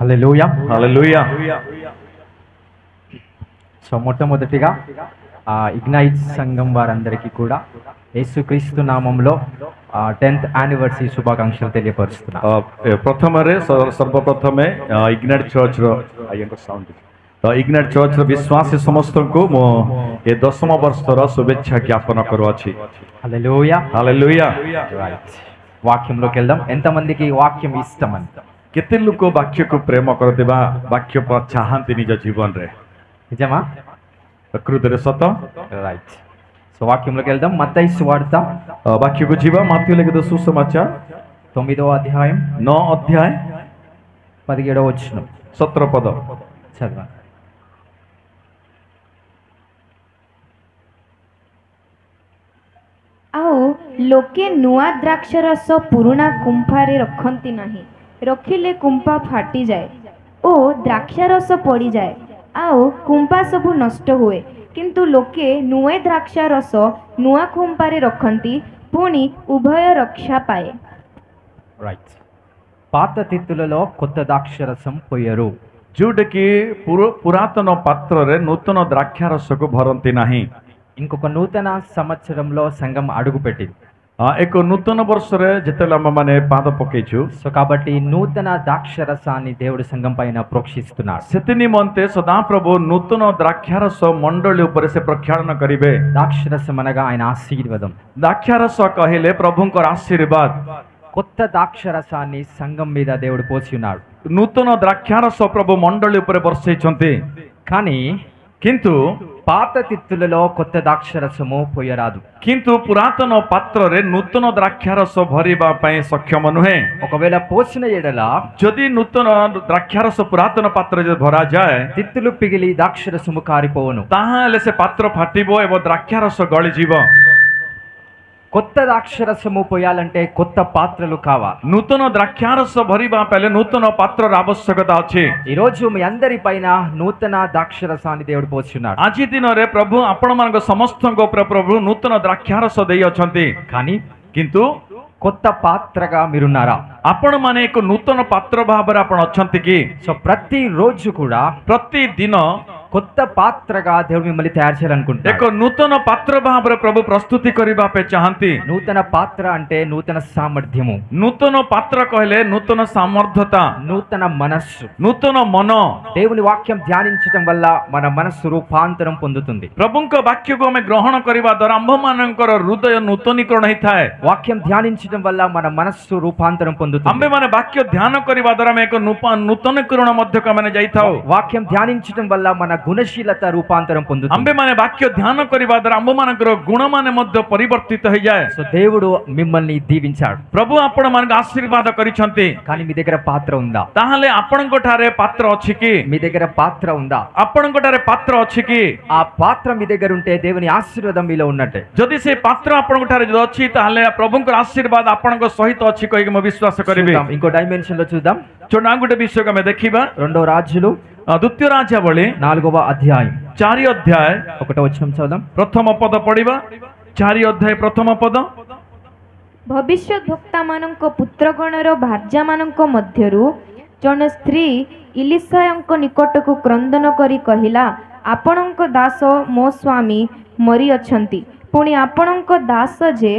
హల్లెలూయా. హల్లెలూయా. So మొట్టమొదటిగా ignite సంఘం వారందరికీ కూడా యేసుక్రీస్తు నామంలో 10th యానివర్సరీ శుభాకాంక్షలు తెలియపరుస్తున్నా. ପ୍ରଥମରେ ସର୍ବପ୍ରଥମେ ଇଗ୍ନାଇଟ୍ ଚର୍ଚ୍ଚର ଆଜ୍ଞାଙ୍କ ସାଉଣ୍ଡ ଇଗ୍ନାଇଟ୍ ଚର୍ଚ୍ଚର ବିଶ୍ୱାସୀ ସମସ୍ତଙ୍କୁ ମୁଁ ଏ 10ମ ବର୍ଷର ଶୁଭେଚ୍ଛା ଜ୍ଞାପନ କରୁଅଛି. హల్లెలూయా. ହାଲେଲୁୟା. రైట్, వాక్యంలోకి వెళ్దాం. ఎంతమందికి వాక్యం ఇష్టం అంత? କେତେ ଲୋକ ବାକ୍ୟକୁ ପ୍ରେମ କରନ୍ତି ବା ବାକ୍ୟ ଚାହାନ୍ତି ନିଜ ଜୀବନରେ? నిజమా? ପ୍ରକୃତରେ ସତ. రైట్, సో వాక్యంలోకి వెళ్దాం. మత్తయి సువార్త ବାକ୍ୟକୁ ଯିବା. ମାଥ୍ୟୁ ଲିଖିତ ସୁସମାଚାର 9వ అధ్యాయం 9 ଅଧ୍ୟାୟ 17వ వచనం 17 ପଦ చదవండి. ଆଉ ଲୋକେ ନୂଆ ଦ୍ରାକ୍ଷରସ ପୁରୁଣା କୁମ୍ଭାରେ ରଖନ୍ତି ନାହିଁ, ରଖିଲେ କୁମ୍ଭା ଫାଟିଯାଏ ଓ ଦ୍ରାକ୍ଷାରସ ପଡ଼ିଯାଏ, ଆଉ କୁମ୍ଭା ସବୁ ନଷ୍ଟ ହୁଏ। କିନ୍ତୁ ଲୋକେ ନୂଆ ଦ୍ରାକ୍ଷାରସ ନୂଆ କୁମ୍ଭାରେ ରଖନ୍ତି, ପୁଣି ଉଭୟ ରକ୍ଷା ପାଏ। రైట్, పాత తిత్తులలో కొత్త ద్రాక్షరసం పోయరు. ଯୋଉଟାକି ପୁରାତନ ପାତ୍ରରେ ନୂତନ ଦ୍ରାକ୍ଷାରସକୁ ଭରନ୍ତି ନାହିଁ. ఇంకొక నూతన సంవత్సరంలో సంఘం అడుగుపెట్టింది. ଏକ ନୂତନ ବର୍ଷରେ ଯେତେବେଳେ ଆମମାନେ ପାଦ ପକେଇଛୁ, సో కాబట్టి నూతన ద్రాక్షరసాన్ని దేవుడు సంఘం పైన ప్రోక్షిస్తున్నాడు. ସେଥି ନିମନ୍ତେ ସଦାପ୍ରଭୁ ନୂତନ ଦ୍ରାକ୍ଷାରସ ମଣ୍ଡଳୀ ଉପରେ ସେ ପ୍ରକ୍ଷାଳନ କରିବେ. ద్రాక్షరసం అనగా ఆయన ఆశీర్వాదం. ଦ୍ରାକ୍ଷାରସ କହିଲେ ପ୍ରଭୁଙ୍କର ଆଶୀର୍ବାଦ. కొత్త ద్రాక్షరసాన్ని సంఘం మీద దేవుడు పోసి ఉన్నాడు. ନୂତନ ଦ୍ରାକ୍ଷାରସ ପ୍ରଭୁ ମଣ୍ଡଳୀ ଉପରେ ବର୍ଷେଇଛନ୍ତି. కానీ କିନ୍ତୁ పాత తిత్తులలో కొత్త ద్రాక్షరసము పోయరాదు. କିନ୍ତୁ పురాతନ ପାତ୍ରରେ ନୂତନ ଦ୍ରାକ୍ଷାରସ ଭରିବା ପାଇଁ ସକ୍ଷମ ନୁହେଁ. ఒకవేళ పోసిన ఎడల ଯଦି ନୂତନ ଦ୍ରାକ୍ଷାରସ ପୁରାତନ ପାତ୍ରରେ ଯଦି ଭରାଯାଏ, తిత్తులు పిగిలి ద్రాక్షరసము కారిపోవును. ତାହେଲେ ସେ ପାତ୍ର ଫାଟିବ ଏବଂ ଦ୍ରାକ୍ଷାରସ ଗଳିଯିବ. కొత్త ద్రాక్షరసము పోయాలంటే కొత్త పాత్రలు కావాలి. ନୂତନ ଦ୍ରାକ୍ଷାରସ ଭରିବା ପାଇଁ ନୂତନ ପାତ୍ରର ଆବଶ୍ୟକତା ଅଛି. ఈ రోజు మీ అందరి పైన నూతన ద్రాక్షరసాన్ని దేవుడు పోస్తున్నాడు. ଆଜି ଦିନରେ ପ୍ରଭୁ ଆପଣମାନଙ୍କ ସମସ୍ତଙ୍କ ଉପରେ ପ୍ରଭୁ ନୂତନ ଦ୍ରାକ୍ଷାରସ ଦେଇଅଛନ୍ତି. కానీ କିନ୍ତୁ కొత్త పాత్రగా మీరున్నారా? ଆପଣମାନେ ଏକ ନୂତନ ପାତ୍ର ଭାବରେ ଆପଣ ଅଛନ୍ତି କି? సో ప్రతి రోజు కూడా ପ୍ରତିଦିନ కొత్త పాత్రగా దేవుడు మిమ్మల్ని తయారు చేయాలనుకుంటున్నాడు. ଏକ ନୂତନ ପାତ୍ର ଭାବରେ ପ୍ରଭୁ ପ୍ରସ୍ତୁତି କରିବା ପାଇଁ ଚାହାନ୍ତି. నూతన పాత్ర అంటే నూతన సామర్థ్యము, ନୂତନ ପାତ୍ର କହିଲେ ନୂତନ ସାମର୍ଥ୍ୟତା, నూతన మనస్సు. ନୂତନ ମନ. దేవుని వాక్యం ధ్యానించడం వల్ల మన మనస్సు రూపాంతరం పొందుతుంది. ପ୍ରଭୁଙ୍କ ବାକ୍ୟକୁ ଆମେ ଗ୍ରହଣ କରିବା ଦ୍ୱାରା ଆମ୍ଭମାନଙ୍କର ହୃଦୟ ନୂତନୀକରଣ ହେଇଥାଏ. వాక్యం ధ్యానించడం వల్ల మన మనస్సు రూపాంతరం పొందుతుంది. ଆମ୍ଭେମାନେ ବାକ୍ୟ ଧ୍ୟାନ କରିବା ଦ୍ୱାରା ଆମେ ଏକ ନୂତନୀକରଣ ମଧ୍ୟକୁ ଆମେ ଯାଇଥାଉ. వాక్యం ధ్యానించడం వల్ల మన గుణశీలత రూపాంతరం పొందుతుంది. ଆମ୍ଭେମାନେ ବାକ୍ୟ ଧ୍ୟାନ କରିବା ଦ୍ୱାରା ଆମ୍ଭମାନଙ୍କର ଗୁଣମାନେ ମଧ୍ୟ ପରିବର୍ତ୍ତିତ ହେଇଯାଏ. సో దేవుడు మిమ్మల్ని దీవించాడు. ପ୍ରଭୁ ଆପଣମାନଙ୍କୁ ଆଶୀର୍ବାଦ କରିଛନ୍ତି. కానీ మీ దగ్గర పాత్ర ఉందా? ତାହେଲେ ଆପଣଙ୍କ ଠାରେ ପାତ୍ର ଅଛି କି? మీ దగ్గర పాత్ర ఉందా? ଆପଣଙ୍କ ଠାରେ ପାତ୍ର ଅଛି କି? ఆ పాత్ర మీ దగ్గర ఉంటే దేవుని ఆశీర్వాదం మీలో ఉన్నట్టే. ଯଦି ସେ ପାତ୍ର ଆପଣଙ୍କ ଠାରେ ଯଦି ଅଛି, ତାହେଲେ ପ୍ରଭୁଙ୍କର ଆଶୀର୍ବାଦ ଆପଣଙ୍କ ସହିତ ଅଛି କହିକି ମୁଁ ବିଶ୍ୱାସ କରିବି. చూద్దాం, ఇంకో డైమెన్షన్ లో చూద్దాం. చూడండి, ଆଉ ଗୋଟେ ବିଷୟକୁ ଆମେ ଦେଖିବା. రెండవ రాజులు ଦ୍ୱିତୀୟ ରାଜାବଳୀ 4వ అధ్యాయం 4 ଅଧ୍ୟାୟ 1వ వచనం చదుదాం. ପ୍ରଥମ ପଦ ପଢିବା. 4 ଅଧ୍ୟାୟ ପ୍ରଥମ ପଦ. ଭବିଷ୍ୟତ ଭକ୍ତାମାନଙ୍କ ପୁତ୍ରଗଣର ଭାର୍ଯ୍ୟାମାନଙ୍କ ମଧ୍ୟରୁ ଜଣେ ସ୍ତ୍ରୀ ଇଲିଶାଙ୍କ ନିକଟକୁ କ୍ରନ୍ଦନ କରି କହିଲା, ଆପଣଙ୍କ ଦାସ ମୋ ସ୍ୱାମୀ ମରିଅଛନ୍ତି, ପୁଣି ଆପଣଙ୍କ ଦାସ ଯେ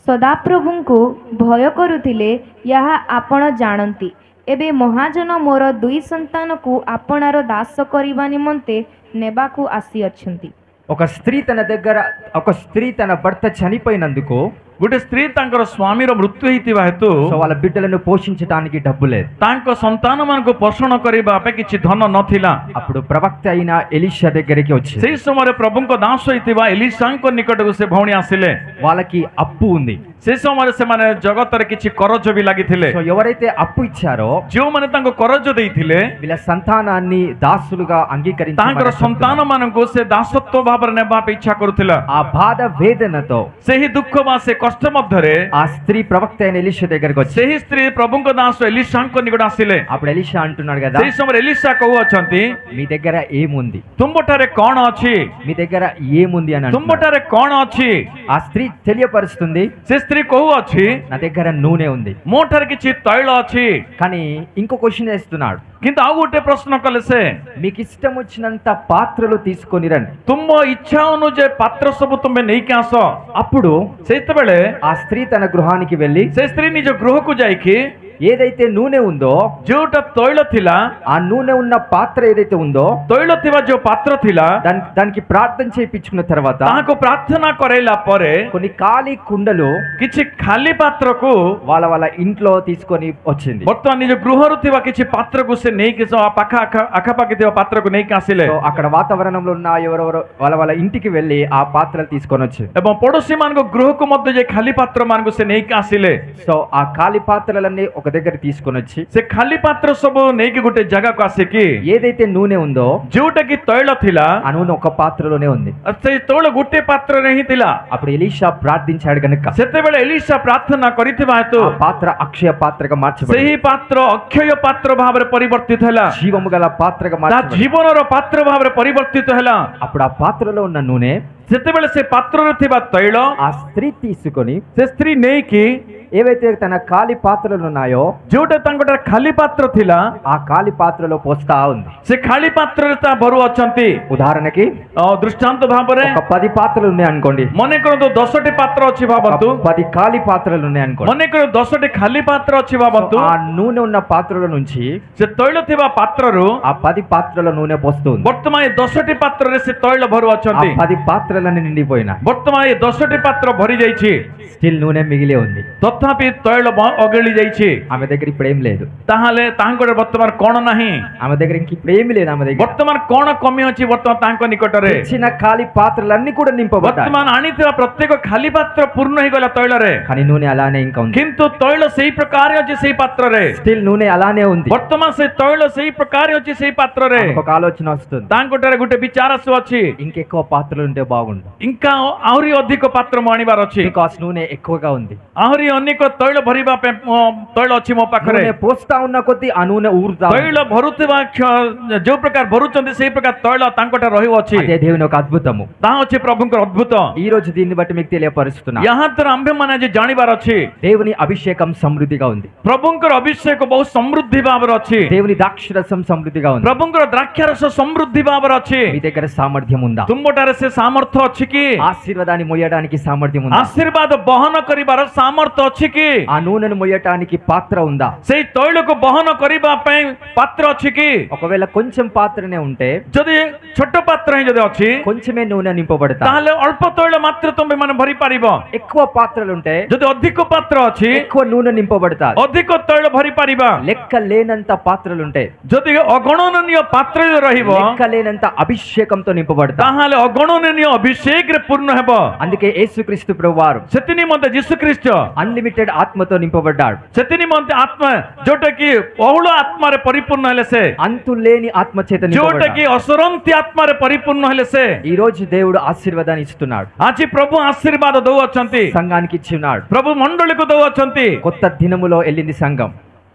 ସଦାପ୍ରଭୁଙ୍କୁ ଭୟ କରୁଥିଲେ ଏହା ଆପଣ ଜାଣନ୍ତି। ଏବେ ମହାଜନ ମୋର 2 ସନ୍ତାନକୁ ଆପଣାର ଦାସ କରିବା ନିମନ୍ତେ ନେବାକୁ ଆସିଅଛନ୍ତି। ఒక స్త్రీ తన భర్త చనిపోయినందుకు ଗୋଟେ ସ୍ତ୍ରୀ ତାଙ୍କର ସ୍ୱାମୀର ମୃତ୍ୟୁ ହେଇଥିବା ହେତୁ సో వాళ్ళ బిడ్డలను పోషించడానికి డబ్బు లేదు. ତାଙ୍କ ସନ୍ତାନମାନଙ୍କୁ ପୋଷଣ କରିବା ପାଇଁ କିଛି ଧନ ନଥିଲା. అప్పుడు ప్రవక్త అయిన ఎలీషా దగ్గరికి వచ్చి ସେହି ସମୟରେ ପ୍ରଭୁଙ୍କ ଦାସ ହେଇଥିବା ଏଲିଶାଙ୍କ ନିକଟକୁ ସେ ଭଉଣୀ ଆସିଲେ. వాళ్ళకి అప్పు ఉంది. ସେ ସମୟରେ ସେମାନେ ଜଗତରେ କିଛି କରଜ ବି ଲାଗିଥିଲେ. సో ఎవరైతే అప్పు ఇచ్చారో ଯେଉଁମାନେ ତାଙ୍କୁ କରଜ ଦେଇଥିଲେ, వీళ్ళ సంతానాన్ని దాసులుగా అంగీకరించి ତାଙ୍କର ସନ୍ତାନମାନଙ୍କୁ ସେ ଦାସତ୍ୱ ଭାବରେ ନେବା ପାଇଁ ଇଚ୍ଛା କରୁଥିଲା. ఆ బాధ వేదనతో ସେହି ଦୁଃଖ ବା ସେ କଷ୍ଟ ମଧ୍ୟରେ ఆ స్త్రీ ప్రవక్త అయిన ఎలీషా దగ్గరికి వచ్చి ସେହି ସ୍ତ୍ରୀ ପ୍ରଭୁଙ୍କ ଦାସ ଏଲିଶାଙ୍କ ନିକଟ ଆସିଲେ. అప్పుడు ఎలీషా అంటున్నాడు కదా, ସେହି ସମୟରେ ఎలీଶା କହୁଅଛନ୍ତି, మీ దగ్గర ఏముంది? ତୁମ୍ଭଠାରେ କଣ ଅଛି? మీ దగ్గర ఏముంది అని అంటున్నాడు. ତୁମ୍ଭଠାରେ କଣ ଅଛି? ఆ స్త్రీ తెలియపరుస్తుంది, ସେ ସ୍ତ୍ରୀ କହୁଅଛି నా దగ్గర నూనె ఉంది, ମୋ ଠାରେ କିଛି ତୈଳ ଅଛି। కానీ ఇంకో క్వశ్చన్ వేస్తున్నాడు, କିନ୍ତୁ ଆଉ ଗୋଟେ ପ୍ରଶ୍ନ କଲେ ସେ, మీకు ఇష్టం వచ్చినంత పాత్రలు తీసుకొని రండి। ତୁମ ଇଚ୍ଛା ଅନୁଯାୟୀ ପାତ୍ର ସବୁ ତୁମେ ନେଇକି ଆସ। అప్పుడు ସେତେବେଳେ ఆ స్త్రీ తన గృహానికి వెళ్ళి ସେ ସ୍ତ୍ରୀ ନିଜ ଗୃହକୁ ଯାଇକି ఏదైతే నూనె ఉందో ଯୋଉଟା ତୈଳ ଥିଲା, ఆ నూనె ఉన్న పాత్ర ఏదైతే ఉందో ତୈଳ ଥିବା ଯୋଉ ପାତ୍ର ଥିଲା దానికి ప్రార్థన చేయించుకున్న తర్వాత ତାହାକୁ ପ୍ରାର୍ଥନା କରାଇଲା ପରେ కొన్ని ఖాళీ కుండలు କିଛି ଖାଲି ପାତ୍ରକୁ వాళ్ళ ఇంట్లో తీసుకొని వచ్చింది। ବର୍ତ୍ତମାନ ନିଜ ଗୃହରୁ ଥିବା କିଛି ପାତ୍ରକୁ ସେ ନେଇକି ଆଖାପାଖି ଥିବା ପାତ୍ରକୁ ନେଇକି ଆସିଲେ సో అక్కడ వాతావరణంలో ఉన్న ఎవరెవరు వాళ్ళ ఇంటికి వెళ్ళి ఆ పాత్రలు తీసుకొని వచ్చి ଏବଂ ପଡୋଶୀ ମାନଙ୍କ ଗୃହକୁ ମଧ୍ୟ ଯେ ଖାଲି ପାତ୍ର ମାନଙ୍କୁ ସେ ନେଇକି ଆସିଲେ। సో ఆ ఖాళీ పాత్రలన్నీ ఒక దగ్గర తీసుకొని వచ్చి ସେ ଖାଲି ପାତ୍ର ସବୁ ନେଇକି ଗୋଟେ ଜାଗାକୁ ଆସିକି ఏదైతే నూనె ఉందో ଯୋଉଟା କି ତୈଳ ଥିଲା ఆ నూనె ఒక పాత్రలోనే ఉంది। ସେଇ ତୈଳ ଗୋଟେ ପାତ୍ରରେ ହିଁ ଥିଲା। అప్పుడు ఎలీషా ప్రార్థించాడు గనుక ସେତେବେଳେ ଏଲିଶା ପ୍ରାର୍ଥନା କରିଥିବା ହେତୁ ఆ పాత్ర అక్షయ పాత్రగా మార్చబడింది, ସେହି ପାତ୍ର ଅକ୍ଷୟ ପାତ୍ର ଭାବରେ ପରିବର୍ତ୍ତିତ ହେଲା, జీవము గల పాత్రగా ତା మార్చబడింది। ଜୀବନର ପାତ୍ର ଭାବରେ ପରିବର୍ତ୍ତିତ ହେଲା। అప్పుడు ఆ పాత్రలో ఉన్న నూనె ସେତେବେଳେ ସେ ପାତ୍ରରେ ଥିବା ତୈଳ ఆ స్త్రీ తీసుకొని ସେ ସ୍ତ୍ରୀ ନେଇକି ఏవైతే తన ఖాళీ పాత్రలు ఉన్నాయో ଯୋଉଟା ତାଙ୍କର ଖାଲି ପାତ୍ର ଥିଲା ఆ ఖాళీ పాత్రలో పోస్తా ఉంది। ସେ ଖାଲି ପାତ୍ରରେ ତା ଭରୁ ଅଛନ୍ତି। ఉదాహరణకి ଦୃଷ୍ଟାନ୍ତ ଭାବରେ ఒక 10 పాత్రలు ఉన్నాయి అనుకోండి, ମନେ କରନ୍ତୁ 10ଟି ପାତ୍ର ଅଛି ଭାବନ୍ତୁ, 10 ఖాళీ పాత్రలు ఉన్నాయి అనుకోండి। ମନେ କରନ୍ତୁ 10ଟି ଖାଲି ପାତ୍ର ଅଛି ଭାବନ୍ତୁ। ఆ నూనె ఉన్న పాత్రల నుంచి ସେ ତୈଳ ଥିବା ପାତ୍ରରୁ ఆ 10 పాత్రల నూనె పోస్తుంది। ବର୍ତ୍ତମାନ ଏ 10ଟି ପାତ୍ରରେ ସେ ତୈଳ ଭରୁ ఆ ଅଛନ୍ତି। 10 పాత్రలన్నీ నిండిపోయినాయి, ବର୍ତ୍ତମାନ ଏ 10ଟି ପାତ୍ର ଭରି ଯାଇଛି, స్టిల్ నూనె మిగిలి ఉంది। ତଥାପି ତୈଳ ଅଗଳି ଯାଇଛି। ఆమె దగ్గర ఇప్పుడు ఏం లేదు, ତାହେଲେ ତାଙ୍କର ବର୍ତ୍ତମାନ କଣ ନାହିଁ? ఆమె దగ్గర ఇంక ఇప్పుడు ఏమీ లేదు। ఆమె దగ్గర ବର୍ତ୍ତମାନ କଣ କମି ଅଛି? ବର୍ତ୍ତମାନ ତାଙ୍କ ନିକଟରେ ఇచ్చిన ఖాళీ పాత్రలన్నీ కూడా నింపబడ్డాయి, ବର୍ତ୍ତମାନ ଆଣିଥିବା ପ୍ରତ୍ୟେକ ଖାଲି ପାତ୍ର ପୂର୍ଣ୍ଣ ହେଇଗଲା ତୈଳରେ, కానీ నూనె అలానే ఇంకా ఉంది। କିନ୍ତୁ ତୈଳ ସେଇ ପ୍ରକାର ଅଛି ସେଇ ପାତ୍ରରେ। స్టిల్ నూనె అలానే ఉంది। ବର୍ତ୍ତମାନ ସେ ତୈଳ ସେଇ ପ୍ରକାର ଅଛି ସେଇ ପାତ୍ରରେ। ఒక ఆలోచన వస్తుంది, ତାଙ୍କଠାରେ ଗୋଟେ ବିଚାର ଆସୁଅଛି, ఇంకెక్కువ పాత్రలు ఉంటే బాగుండు, ఇంకా ଆହୁରି ଅଧିକ ପାତ୍ର ମୁଁ ଆଣିବାର ଅଛି, బికాస్ నూనె ఎక్కువగా ఉంది। ଆହୁରି ଅନେକ ତୈଳ ଭରିବା ପାଇଁ ତୈଳ ଅଛି ମୋ ପାଖରେ। నూనె పోస్తా ఉన్న కొద్దీ ఆ నూనె ఊరుతా ఉంది। ତୈଳ ଭରୁଥିବା ଯୋଉ ପ୍ରକାର ଭରୁଛନ୍ତି ସେଇ ପ୍ରକାର ତୈଳ ତାଙ୍କଠାରେ ରହିଅଛି। అదే దేవుని ఒక అద్భుతము। ତାହା ଅଛି ପ୍ରଭୁଙ୍କର ଅଦ୍ଭୁତ। ఈ రోజు దీన్ని బట్టి మీకు తెలియపరుస్తున్నా, ଏହା ଦ୍ୱାରା ଆମ୍ଭେମାନେ ଆଜି ଜାଣିବାର ଅଛି దేవుని అభిషేకం సమృద్ధిగా ఉంది, ପ୍ରଭୁଙ୍କର ଅଭିଷେକ ବହୁତ ସମୃଦ୍ଧି ଭାବରେ ଅଛି, దేవుని ద్రాక్షరసం సమృద్ధిగా ఉంది। ପ୍ରଭୁଙ୍କର ଦ୍ରାକ୍ଷାରସ ସମୃଦ୍ଧି ଭାବରେ ଅଛି। మీ దగ్గర సామర్థ్యం ఉందా? ତୁମଠାରେ ସେ ସାମର୍ଥ୍ୟ ଅଛି କି? ఆశీర్వాదాన్ని మొయ్యడానికి సామర్థ్యం ఉందా? ଆଶୀର୍ବାଦ ବହନ କରିବାର ସାମର୍ଥ୍ୟ ଅଛି କି? ఆ నూనెను మొయ్యటానికి పాత్ర ఉందా? ସେଇ ତୈଳକୁ ବହନ କରିବା ପାଇଁ ପାତ୍ର ଅଛି କି? ఒకవేళ కొంచెం పాత్రనే ఉంటే ଯଦି ଛୋଟ ପାତ୍ର ହିଁ ଯଦି ଅଛି కొంచెమే నూనె నింపబడతా, ତାହେଲେ ଅଳ୍ପ ତୈଳ ମାତ୍ର ତୁମେ ମାନେ ଭରି ପାରିବ। ఎక్కువ పాత్రలు ఉంటే ଯଦି ଅଧିକ ପାତ୍ର ଅଛି ఎక్కువ నూనె నింపబడతా, ଅଧିକ ତୈଳ ଭରି ପାରିବା। లెక్క లేనంత పాత్రలు ఉంటే ଯଦି ଅଗଣନୀୟ ପାତ୍ର ରହିବ లెక్క లేనంత అభిషేకంతో నింపబడతా। ତାହେଲେ ଅଗଣନୀୟ ଅଭିଷେକରେ ପୂର୍ଣ୍ଣ ହେବ। అందుకే యేసుక్రీస్తు ప్రభువారు ସେଥି ନିମନ୍ତେ ଯୀଶୁ ଖ୍ରୀଷ୍ଟ అన్లిమిటెడ్ ఆత్మతో నింపబడ్డాడు। ସେଥି ନିମନ୍ତେ ଆତ୍ମା ଯୋଉଟା କି ବହୁଳ ଆତ୍ମାରେ ପରିପୂର୍ଣ୍ଣ ହେଲେ ସେ, అంతులేని ఆత్మ చేత ଯୋଉଟା କି నింపబడ్డాడు। ଅସରନ୍ତି ଆତ୍ମାରେ ପରିପୂର୍ଣ୍ଣ ହେଲେ ସେ। ఈ రోజు దేవుడు ఆశీర్వాదాన్ని ఇస్తున్నాడు, ଆଜି ପ୍ରଭୁ ଆଶୀର୍ବାଦ ଦଉଅଛନ୍ତି, సంఘానికి ఇచ్చి ఉన్నాడు। ପ୍ରଭୁ ମଣ୍ଡଳୀକୁ ଦଉଅଛନ୍ତି। కొత్త దినములో వెళ్ళింది సంఘం,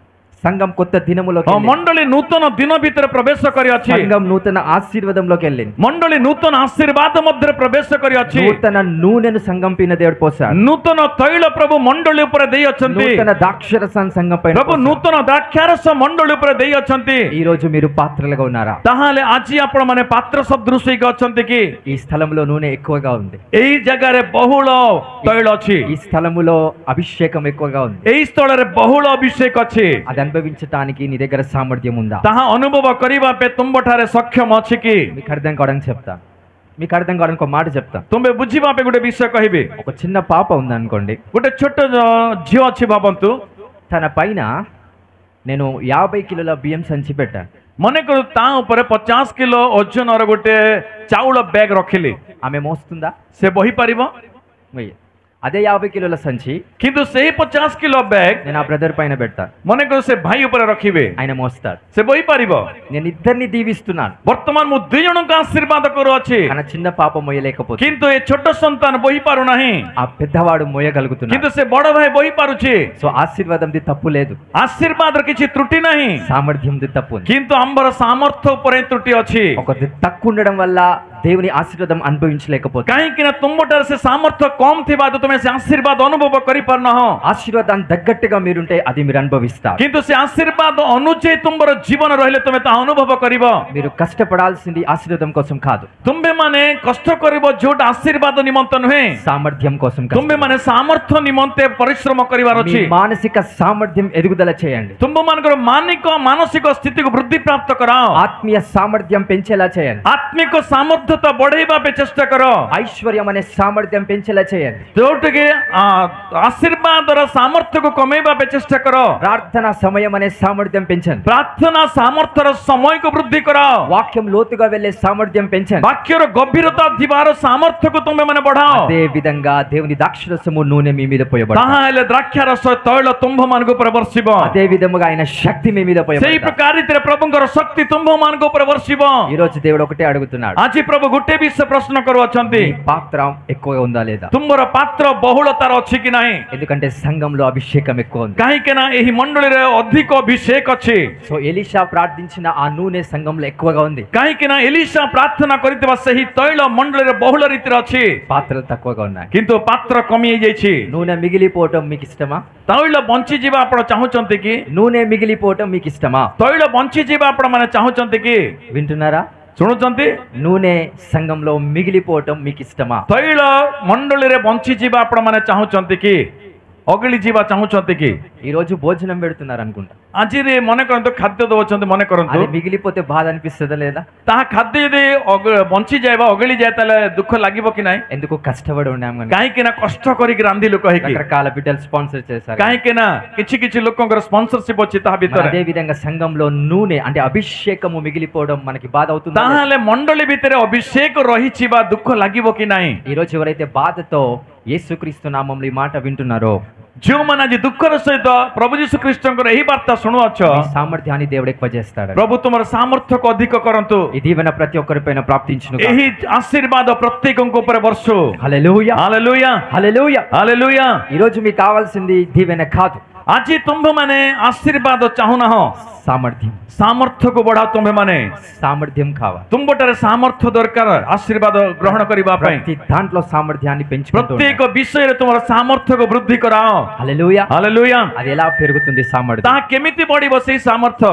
సంఘం కొత్త దినములోకి వెళ్ళింది। ମଣ୍ଡଳୀ ନୂତନ ଦିନ ଭିତରେ ପ୍ରବେଶ କରିଅଛି। సంఘం నూతన ఆశీర్వాదంలోకి వెళ్ళింది। ମଣ୍ଡଳୀ ନୂତନ ଆଶୀର୍ବାଦ ମଧ୍ୟରେ ପ୍ରବେଶ କରିଅଛି। నూతన నూనెను సంఘం పైన దేవుడు పోసాడు, ନୂତନ ତୈଳ ପ୍ରଭୁ ମଣ୍ଡଳୀ ଉପରେ ଦେଇଅଛନ୍ତି। నూతన ద్రాక్షరసాన్ని సంఘం పైన ପ୍ରଭୁ పోసాడు। ନୂତନ ଦ୍ରାକ୍ଷାରସ ମଣ୍ଡଳୀ ଉପରେ ଦେଇଅଛନ୍ତି। ఈ రోజు మీరు పాత్రలుగా ఉన్నారా? ତାହେଲେ ଆଜି ଆପଣ ମାନେ ପାତ୍ର ସଦୃଶ ହେଇକି ଅଛନ୍ତି କି? ఈ స్థలంలో నూనె ఎక్కువగా ఉంది, ଏଇ ଜାଗାରେ ବହୁଳ ତୈଳ ଅଛି, ఈ స్థలములో అభిషేకం ఎక్కువగా ఉంది। ଏଇ ସ୍ଥଳରେ ବହୁଳ ଅଭିଷେକ ଅଛି। అది అనుభవించడానికి నీ దగ్గర సామర్థ్యం ఉందా? ତାହା ଅନୁଭବ କରିବା ପାଇଁ ତୁମ୍ଭଠାରେ ସକ୍ଷମ ଅଛି କି? మీకు అర్థం కావడానికి చెప్తాను, మీకు అర్థం కావడానికి ఒక మాట చెప్తాను। ତୁମେ ବୁଝିବା ପାଇଁ ଗୋଟେ ବିଷୟ କହିବି। ఒక చిన్న పాప ఉందనుకోండి, ଗୋଟେ ଛୋଟ ଝିଅ ଅଛି ଭାବନ୍ତୁ। తన పైన నేను 50 కిలోల బియ్యం సంచి పెట్టాను। ମନେକର ତା ଉପରେ 50 କିଲୋ ଓଜନର ଗୋଟେ ଚାଉଳ ବ୍ୟାଗ ରଖିଲି, ఆమె మోస్తుందా? ସେ ବହି ପାରିବ? వెయ్యి। అదే 50 కిలోల సంచి କିନ୍ତୁ ସେହି 50 କିଲୋ ବ୍ୟାଗ నేను ఆ బ్రదర్ పైన పెడతాను, ମନେକର ସେ ଭାଇ ଉପରେ ରଖିବେ, ఆయన మోస్తాడు। ସେ ବହି ପାରିବ? నేను ఇద్దరిని దీవిస్తున్నాను, ବର୍ତ୍ତମାନ ମୁଁ 2 ଜଣଙ୍କୁ ଆଶୀର୍ବାଦ କରୁଅଛି, కానీ చిన్న పాప మొయ్యలేకపోతే କିନ୍ତୁ ଏ ଛୋଟ ସନ୍ତାନ ବହି ପାରୁନାହିଁ, ఆ పెద్దవాడు మొయ్యగలుగుతున్నాడు। କିନ୍ତୁ ସେ ବଡ ଭାଇ ବହି ପାରୁଛି। సో ఆశీర్వాదంది తప్పు లేదు, ଆଶୀର୍ବାଦର କିଛି ତ୍ରୁଟି ନାହିଁ, సామర్థ్యంది తప్పు ఉంది। କିନ୍ତୁ ଆମର ସାମର୍ଥ୍ୟ ଉପରେ ତ୍ରୁଟି ଅଛି। ఒకటి తక్కువ ఉండడం వల్ల దేవుని ఆశీర్వాదం అనుభవించలేకపోతే କାହିଁକି ନା ତୁମଠାରେ ସେ ସାମର୍ଥ୍ୟ କମ ଥିବା ହେତୁ ତୁମେ ସେ ଆଶୀର୍ବାଦ ଅନୁଭବ କରିପାରୁନାହ ఆశీర్వాదాన్ని తగ్గట్టుగా మీరుంటే అది మీరు అనుభవిస్తారు. କିନ୍ତୁ ସେ ଆଶୀର୍ବାଦ ଅନୁଯାୟୀ ତୁମର ଜୀବନ ରହିଲେ ତୁମେ ତାହା ଅନୁଭବ କରିବ. మీరు కష్టపడాల్సింది ఆశీర్వాదం కోసం కాదు, ତୁମେମାନେ କଷ୍ଟ କରିବ ଯୋଉଟା ଆଶୀର୍ବାଦ ନିମନ୍ତେ ନୁହେଁ, సామర్థ్యం కోసం కష్టపడాలి. ତୁମେମାନେ ସାମର୍ଥ୍ୟ ନିମନ୍ତେ ପରିଶ୍ରମ କରିବାର మీ ଅଛି. మానసిక సామర్థ్యం ఎదుగుదల చేయండి, ତୁମମାନଙ୍କର ମାନସିକ ସ୍ଥିତିକୁ ବୃଦ୍ଧି ପ୍ରାପ୍ତ କରାଅ. ఆత్మీయ సామర్థ్యం పెంచేలా చేయండి, ଆତ୍ମିକ ସାମର୍ଥ୍ୟତା ବଢେଇବା ପାଇଁ ଚେଷ୍ଟା କର. ఐశ్వర్యం అనే సామర్థ్యం పెంచేలా చేయండి, ଯୋଉଠିକି ଆଶୀର୍ବାଦର ସାମର୍ଥ୍ୟକୁ କମେଇବା ପାଇଁ ଚେଷ୍ଟା କର. ప్రార్థన సమయం అనే సామర్థ్యం పెంచండి, ପ୍ରାର୍ଥନା ସାମର୍ଥ୍ୟର ସମୟକୁ ବୃଦ୍ଧି କର. వాక్యం లోతుగా వెళ్ళే సామర్థ్యం పెంచండి. ବାକ୍ୟର ଗଭୀରତା ଥିବାର ସାମର୍ଥ୍ୟକୁ ତୁମେମାନେ ବଢାଅ. అదే విధంగా దేవుని ద్రాక్షరసము నూనె మీ మీద పోయబడుతుంది, ତାହା ହେଲେ ଦ୍ରାକ୍ଷାରସ ତୈଳ ତୁମ୍ଭମାନଙ୍କ ଉପରେ ବର୍ଷିବ. అదే విధముగా ఆయన శక్తి మీ మీద ସେଇ పోయబడుతుంది. ପ୍ରକାର ରୀତିରେ ପ୍ରଭୁଙ୍କର ଶକ୍ତି ତୁମ୍ଭମାନଙ୍କ ଉପରେ ବର୍ଷିବ. ఈ రోజు దేవుడు ఒకటే అడుగుతున్నాడు, ଆଜି ପ୍ରଭୁ ଗୋଟେ ବିଷୟ ପ୍ରଶ୍ନ କରୁଅଛନ୍ତି, మీ పాత్ర ఎక్కువగా ఉందా లేదా? ତୁମର ପାତ୍ର ବହୁଳତାର ଅଛି କି ନାହିଁ? ఎందుకంటే సంఘంలో అభిషేకం ఎక్కువ ఉంది. କାହିଁକି ନା ଏହି ମଣ୍ଡଳୀରେ ଅଧିକ ଅଭିଷେକ ଅଛି. సో ఎలీషా ప్రార్థించిన ఆ నూనె సంఘంలో ఎక్కువగా ఉంది, କାହିଁକି ନା ଏଲିଶା ପ୍ରାର୍ଥନା କରିଥିବା ସେହି ତୈଳ ମଣ୍ଡଳୀରେ ବହୁଳ ରୀତିରେ ଅଛି, పాత్రలు తక్కువగా ఉన్నాయి. କିନ୍ତୁ ପାତ୍ର କମି ହେଇଯାଇଛି. నూనె మిగిలిపోవటం మీకు ఇష్టమా? ତୈଳ ବଞ୍ଚିଯିବା ଆପଣ ଚାହୁଁଛନ୍ତି କି? నూనె మిగిలిపోవటం మీకు ఇష్టమా? ତୈଳ ବଞ୍ଚିଯିବା ଆପଣ ମାନେ ଚାହୁଁଛନ୍ତି କି? వింటున్నారా? ଶୁଣୁଛନ୍ତି? నూనె సంఘంలో మిగిలిపోవటం మీకు ఇష్టమా? ତୈଳ ମଣ୍ଡଳୀରେ ବଞ୍ଚିଯିବା ଆପଣ ମାନେ ଚାହୁଁଛନ୍ତି କି? ଅଗଳି ଯିବା ଚାହୁଁଛନ୍ତି କି? ఈ రోజు భోజనం పెడుతున్నారు అనుకుంటా, ଆଜିରେ ମନେ କରନ୍ତୁ ଖାଦ୍ୟ ଦେଉଛନ୍ତି, ମନେ କରନ୍ତୁ అది మిగిలిపోతే బాధ అనిపిస్తుందా లేదా? ତାହା ଖାଦ୍ୟ ଯଦି ବଞ୍ଚିଯାଏ ବା ଅଗଳି ଯାଏ ତାହେଲେ ଦୁଃଖ ଲାଗିବ କି ନାହିଁ? ఎందుకు కష్టపడి ఉన్నాం కనుక. କାହିଁକି ନା କଷ୍ଟ କରିକି ରାନ୍ଧିଲୁ କହିକି, రకరకాల బిడ్డలు స్పాన్సర్ చేశారు. କାହିଁକି ନା କିଛି ଲୋକଙ୍କର స్పాన్సରସିప్ ଅଛି ତାହା మరి ଭିତରେ. అదే విధంగా సంఘంలో నూనె అంటే అభిషేకము మిగిలిపోవడం మనకి బాధ అవుతుంది. ତାହେଲେ ମଣ୍ଡଳୀ ଭିତରେ ଅଭିଷେକ ରହିଛି ବା ଦୁଃଖ ଲାଗିବ କି ନାହିଁ? ఈ రోజు ఎవరైతే బాధతో యేసుక్రీస్తు నామంలో ఈ మాట వింటున్నారో, ଯେଉଁମାନେ ଆଜି ଦୁଃଖର ସହିତ ପ୍ରଭୁ ଯୀଶୁ ଖ୍ରୀଷ୍ଟଙ୍କର ଏହି ବାର୍ତ୍ତା ଶୁଣୁଅଛ, ఈ సామర్థ్యాన్ని దేవుడు ఎక్కువ చేస్తాడు. ପ୍ରଭୁ ତୁମର ସାମର୍ଥ୍ୟକୁ ଅଧିକ କରନ୍ତୁ. ఈ దీవెన ప్రతి ఒక్కరి పైన ప్రాప్తించును. ଏହି ଆଶୀର୍ବାଦ ପ୍ରତ୍ୟେକଙ୍କ ଉପରେ ବର୍ଷୁ. హల్లెలూయా, ହାଲେଲୁୟା, హల్లెలూయా. ହାଲେଲୁୟା. ఈ రోజు మీకు కావాల్సింది దీవెన కాదు, ଆଜି ତୁମ୍ଭେମାନେ ଆଶୀର୍ବାଦ ଚାହୁଁନାହ, సామర్థ్యం. ସାମର୍ଥ୍ୟକୁ ବଢାଅ. ତୁମ୍ଭେମାନେ సామర్థ్యం కావాలి. ତୁମ୍ଭଠାରେ ସାମର୍ଥ୍ୟ ଦରକାର ଆଶୀର୍ବାଦ ଗ୍ରହଣ କରିବା ପାଇଁ. ప్రతి దాంట్లో సామర్థ్యాన్ని పెంచుకుంటూ ପ୍ରତ୍ୟେକ ବିଷୟରେ ତୁମର ସାମର୍ଥ୍ୟକୁ ବୃଦ୍ଧି କରାଅ. హల్లెలూయా. ହାଲେଲୁୟା. అది ఎలా పెరుగుతుంది సామర్థ్యం? ତାହା କେମିତି ବଢିବ ସେଇ ସାମର୍ଥ୍ୟ?